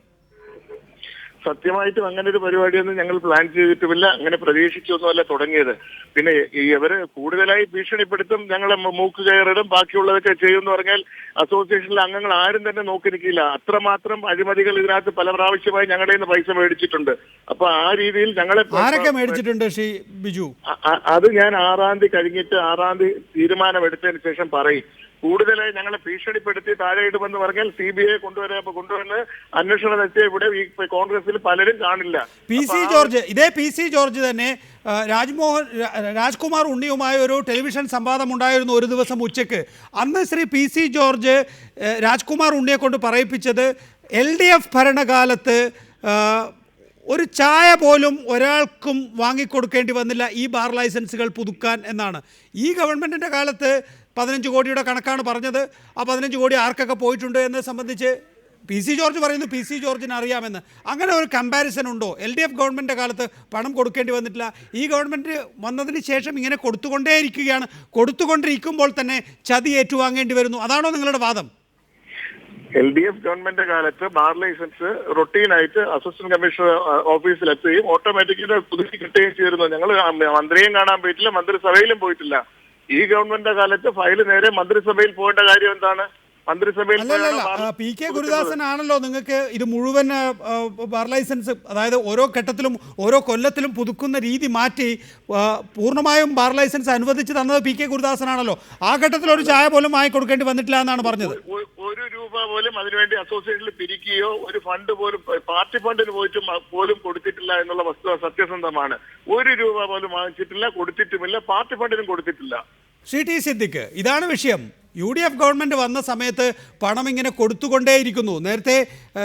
സത്യമായിട്ടും അങ്ങനെ ഒരു പരിപാടിയൊന്നും ഞങ്ങൾ പ്ലാൻ ചെയ്തിട്ടുമില്ല, അങ്ങനെ പ്രതീക്ഷിച്ചൊന്നുമല്ല തുടങ്ങിയത്. പിന്നെ ഇവര് കൂടുതലായി ഭീഷണിപ്പെടുത്തും, ഞങ്ങളെ മൂക്ക് കയറിടും, ബാക്കിയുള്ളതൊക്കെ ചെയ്യുമെന്ന് പറഞ്ഞാൽ അസോസിയേഷനിലെ അംഗങ്ങൾ ആരും തന്നെ നോക്കി നിൽക്കില്ല. അത്രമാത്രം അഴിമതികൾ ഇതിനകത്ത് പല പ്രാവശ്യമായി ഞങ്ങളുടെ നിന്ന് പൈസ മേടിച്ചിട്ടുണ്ട്. അപ്പൊ ആ രീതിയിൽ ഞങ്ങളെ ആരൊക്കെ മേടിച്ചിട്ടുണ്ട് ശ്രീ ബിജു? അത് ഞാൻ 6-ാം തീയതി കഴിഞ്ഞിട്ട് 6-ാം തീയതി തീരുമാനമെടുത്തതിന് ശേഷം പറയും. കൂടുതലായി ഞങ്ങളെ ഭീഷണിപ്പെടുത്തി താഴെ ഇടുമെന്ന് പറഞ്ഞാൽ CBI കൊണ്ടുവന്ന് അന്വേഷണം നടത്തിയ ഇവിടെ ഈ കോൺഗ്രസിൽ പലരും കാണില്ല. ഇതേ പി സി ജോർജ് തന്നെ രാജ്കുമാർ ഉണ്ണിയുമായ ഒരു ടെലിവിഷൻ സംവാദം ഉണ്ടായിരുന്നു ഒരു ദിവസം ഉച്ചയ്ക്ക്. അന്ന് ശ്രീ PC ജോർജ് രാജ്കുമാർ ഉണ്ണിയെ കൊണ്ട് പറയിപ്പിച്ചത് LDF ഭരണകാലത്ത് ഒരു ചായ പോലും ഒരാൾക്കും വാങ്ങിക്കൊടുക്കേണ്ടി വന്നില്ല ഈ ബാർ ലൈസൻസുകൾ പുതുക്കാൻ എന്നാണ്. ഈ ഗവൺമെൻറ്റിൻ്റെ കാലത്ത് 15 കോടിയുടെ കണക്കാണ് പറഞ്ഞത്. ആ 15 കോടി ആർക്കൊക്കെ പോയിട്ടുണ്ട് എന്ന് സംബന്ധിച്ച് PC ജോർജ് പറയുന്നു PC ജോർജിന് അറിയാമെന്ന്. അങ്ങനെ ഒരു കമ്പാരിസൺ ഉണ്ടോ? LDF ഗവൺമെൻറ്റിൻ്റെ കാലത്ത് പണം കൊടുക്കേണ്ടി വന്നിട്ടില്ല, ഈ ഗവൺമെൻറ് വന്നതിന് ശേഷം ഇങ്ങനെ കൊടുത്തുകൊണ്ടേയിരിക്കുകയാണ്. കൊടുത്തുകൊണ്ടിരിക്കുമ്പോൾ തന്നെ ചതി ഏറ്റുവാങ്ങേണ്ടി വരുന്നു. അതാണോ നിങ്ങളുടെ വാദം? LDF ഗവൺമെന്റ് കാലത്ത് ബാർ ലൈസൻസ് റൊട്ടീനായിട്ട് അസിസ്റ്റന്റ് കമ്മീഷണർ ഓഫീസിലെത്തുകയും ഓട്ടോമാറ്റിക്കലി പുതുക്കി കിട്ടുകയും ചെയ്തിരുന്നു. ഞങ്ങൾ മന്ത്രിയെയും കാണാൻ പോയിട്ടില്ല, മന്ത്രിസഭയിലും പോയിട്ടില്ല. ഈ ഗവൺമെന്റിന്റെ കാലത്ത് ഫയല് നേരെ മന്ത്രിസഭയിൽ പോകേണ്ട കാര്യം എന്താണ്? മന്ത്രിസഭയിൽ PK ഗുരുദാസൻ ആണല്ലോ നിങ്ങൾക്ക് ഇത് മുഴുവൻ ബാർ ലൈസൻസ്, അതായത് ഓരോ ഘട്ടത്തിലും ഓരോ കൊല്ലത്തിലും പുതുക്കുന്ന രീതി മാറ്റി പൂർണ്ണമായും ബാർ ലൈസൻസ് അനുവദിച്ച് തന്നത് PK ഗുരുദാസനാണല്ലോ. ആ ഘട്ടത്തിൽ ഒരു ചായ പോലും വാങ്ങിക്കൊടുക്കേണ്ടി വന്നിട്ടില്ല എന്നാണ് പറഞ്ഞത്. ഒരു രൂപ പോലും അതിനുവേണ്ടി അസോസിയേഷനിൽ പിരിക്കുകയോ ഒരു ഫണ്ട് പോലും പാർട്ടി ഫണ്ടിന് പോലും കൊടുത്തിട്ടില്ല എന്നുള്ള വസ്തുത സത്യസന്ധമാണ്. ഒരു രൂപ പോലും വാങ്ങിച്ചിട്ടില്ല, കൊടുത്തിട്ടുമില്ല, പാർട്ടി ഫണ്ടിനും കൊടുത്തിട്ടില്ല. ശ്രീ ടി സിദ്ദിഖ്, ഇതാണ് വിഷയം. UDF ഗവൺമെൻറ് വന്ന സമയത്ത് പണം ഇങ്ങനെ കൊടുത്തുകൊണ്ടേയിരിക്കുന്നു. നേരത്തെ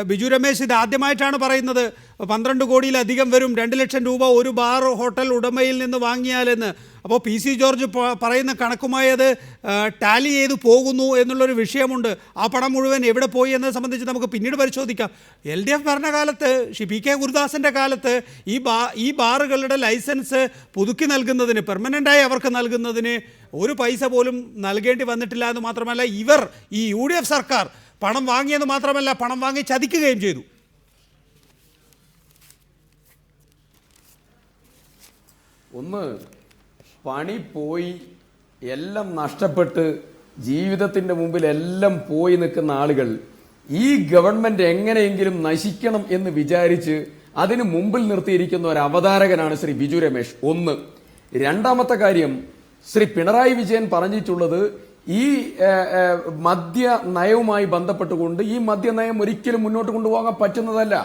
ബിജു രമേശ് ഇത് ആദ്യമായിട്ടാണ് പറയുന്നത്. 12 കോടിയിലധികം വരും, 2 ലക്ഷം രൂപ ഒരു ബാർ ഹോട്ടൽ ഉടമയിൽ നിന്ന് വാങ്ങിയാലെന്ന്. അപ്പോൾ PC ജോർജ് പറയുന്ന കണക്കുമായി അത് ടാലി ചെയ്ത് പോകുന്നു എന്നുള്ളൊരു വിഷയമുണ്ട്. ആ പണം മുഴുവൻ എവിടെ പോയി എന്നത് സംബന്ധിച്ച് നമുക്ക് പിന്നീട് പരിശോധിക്കാം. LDF ഭരണകാലത്ത് PK ഗുരുദാസൻ്റെ കാലത്ത് ഈ ബാറുകളുടെ ലൈസൻസ് പുതുക്കി നൽകുന്നതിന്, പെർമനൻ്റായി അവർക്ക് നൽകുന്നതിന് ഒരു പൈസ പോലും നൽകേണ്ടി വന്നിട്ടില്ല എന്ന് മാത്രമല്ല, ഈ UDF സർക്കാർ പണം വാങ്ങിയെന്ന് മാത്രമല്ല, പണം വാങ്ങി ചതിക്കുകയും ചെയ്തു. ഒന്ന്, പണി പോയി, എല്ലാം നഷ്ടപ്പെട്ട് ജീവിതത്തിൻ്റെ മുമ്പിൽ എല്ലാം പോയി നിൽക്കുന്ന ആളുകൾ ഈ ഗവൺമെന്റ് എങ്ങനെയെങ്കിലും നശിക്കണം എന്ന് വിചാരിച്ച് അതിന് മുമ്പിൽ നിർത്തിയിരിക്കുന്ന ഒരു അവതാരകനാണ് ശ്രീ ബിജു രമേശ്. ഒന്ന്. രണ്ടാമത്തെ കാര്യം, ശ്രീ പിണറായി വിജയൻ പറഞ്ഞിട്ടുള്ളത് ഈ മദ്യ നയവുമായി ബന്ധപ്പെട്ടുകൊണ്ട് ഈ മദ്യനയം ഒരിക്കലും മുന്നോട്ട് കൊണ്ടുപോകാൻ പറ്റുന്നതല്ല,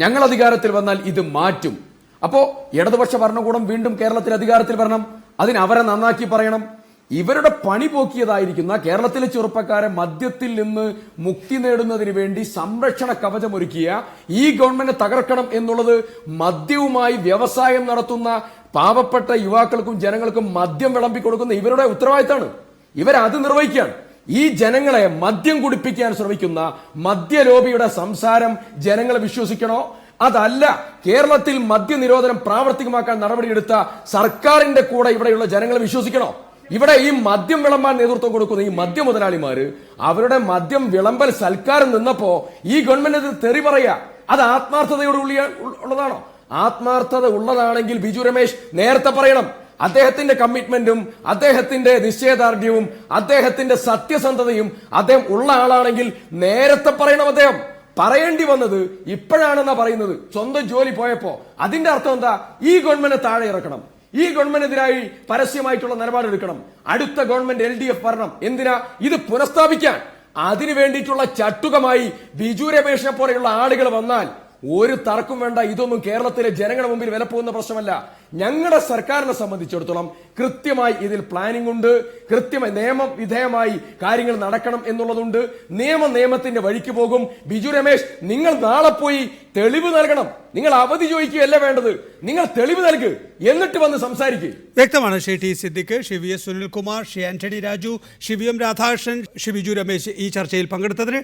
ഞങ്ങൾ അധികാരത്തിൽ വന്നാൽ ഇത് മാറ്റും. അപ്പോ ഇടതുപക്ഷ ഭരണകൂടം വീണ്ടും കേരളത്തിൽ അധികാരത്തിൽ വരണം, അതിന് അവരെ നന്നാക്കി പറയണം. ഇവരുടെ പണി പോക്കിയതായിരിക്കുന്ന കേരളത്തിലെ ചെറുപ്പക്കാരെ മദ്യത്തിൽ നിന്ന് മുക്തി നേടുന്നതിന് വേണ്ടി സംരക്ഷണ കവചമൊരുക്കിയ ഈ ഗവൺമെന്റ് തകർക്കണം എന്നുള്ളത് മദ്യവുമായി വ്യവസായം നടത്തുന്ന പാവപ്പെട്ട യുവാക്കൾക്കും ജനങ്ങൾക്കും മദ്യം വിളമ്പിക്കൊടുക്കുന്ന ഇവരുടെ ഉത്തരവാദിത്തമാണ്. ഇവരത് നിർവഹിക്കുകയാണ്. ഈ ജനങ്ങളെ മദ്യം കുടിപ്പിക്കാൻ ശ്രമിക്കുന്ന മദ്യലോബിയുടെ സംസാരം ജനങ്ങളെ വിശ്വസിക്കണോ? അതല്ല, കേരളത്തിൽ മദ്യനിരോധനം പ്രാവർത്തികമാക്കാൻ നടപടിയെടുത്ത സർക്കാരിന്റെ കൂടെ ഇവിടെയുള്ള ജനങ്ങളെ വിശ്വസിക്കണോ? ഇവിടെ ഈ മദ്യം വിളമ്പാൻ നേതൃത്വം കൊടുക്കുന്ന ഈ മദ്യ മുതലാളിമാര് അവരുടെ മദ്യം വിളമ്പൽ സൽക്കാരം നിന്നപ്പോ ഈ ഗവൺമെന്റ് തെറി പറയാ, അത് ആത്മാർത്ഥതയോട് ഉള്ളതാണോ? ആത്മാർത്ഥത ഉള്ളതാണെങ്കിൽ ബിജു രമേശ് നേരത്തെ പറയണം. അദ്ദേഹത്തിന്റെ കമ്മിറ്റ്മെന്റും അദ്ദേഹത്തിന്റെ നിശ്ചയദാർഢ്യവും അദ്ദേഹത്തിന്റെ സത്യസന്ധതയും അദ്ദേഹം ഉള്ള ആളാണെങ്കിൽ നേരത്തെ പറയണം. അദ്ദേഹം പറയേണ്ടി വന്നത് ഇപ്പോഴാണെന്നാ പറയുന്നത്, സ്വന്തം ജോലി പോയപ്പോ. അതിന്റെ അർത്ഥം എന്താ? ഈ ഗവൺമെന്റ് താഴെ ഇറക്കണം, ഈ ഗവൺമെന്റിനെതിരായി പരസ്യമായിട്ടുള്ള നിലപാടെടുക്കണം, അടുത്ത ഗവൺമെന്റ് LDF ഭരണം. എന്തിനാ? ഇത് പുനഃസ്ഥാപിക്കാൻ. അതിനു വേണ്ടിയിട്ടുള്ള ചട്ടുകമായി ബിജു രമേശിനെ പോലെയുള്ള ആളുകൾ വന്നാൽ ഒരു തർക്കം വേണ്ട. ഇതൊന്നും കേരളത്തിലെ ജനങ്ങളുടെ മുമ്പിൽ വില പോകുന്ന പ്രശ്നമല്ല. ഞങ്ങളുടെ സർക്കാരിനെ സംബന്ധിച്ചിടത്തോളം കൃത്യമായി ഇതിൽ പ്ലാനിംഗ് ഉണ്ട്, കൃത്യമായി നിയമവിധേയമായി കാര്യങ്ങൾ നടക്കണം എന്നുള്ളതുണ്ട്. നിയമത്തിന്റെ വഴിക്ക് പോകും. ബിജു രമേശ്, നിങ്ങൾ നാളെ പോയി തെളിവ് നൽകണം. നിങ്ങൾ അവധി ചോദിക്കുകയല്ല വേണ്ടത്, നിങ്ങൾ തെളിവ് നൽകുക, എന്നിട്ട് വന്ന് സംസാരിക്കുക. വ്യക്തമാണ്. Shri T Siddique, Shri VS Sunilkumar, Shri Antony Raju, Shri VM Radhakrishnan, Shri Biju Ramesh ഈ ചർച്ചയിൽ പങ്കെടുത്തതിന്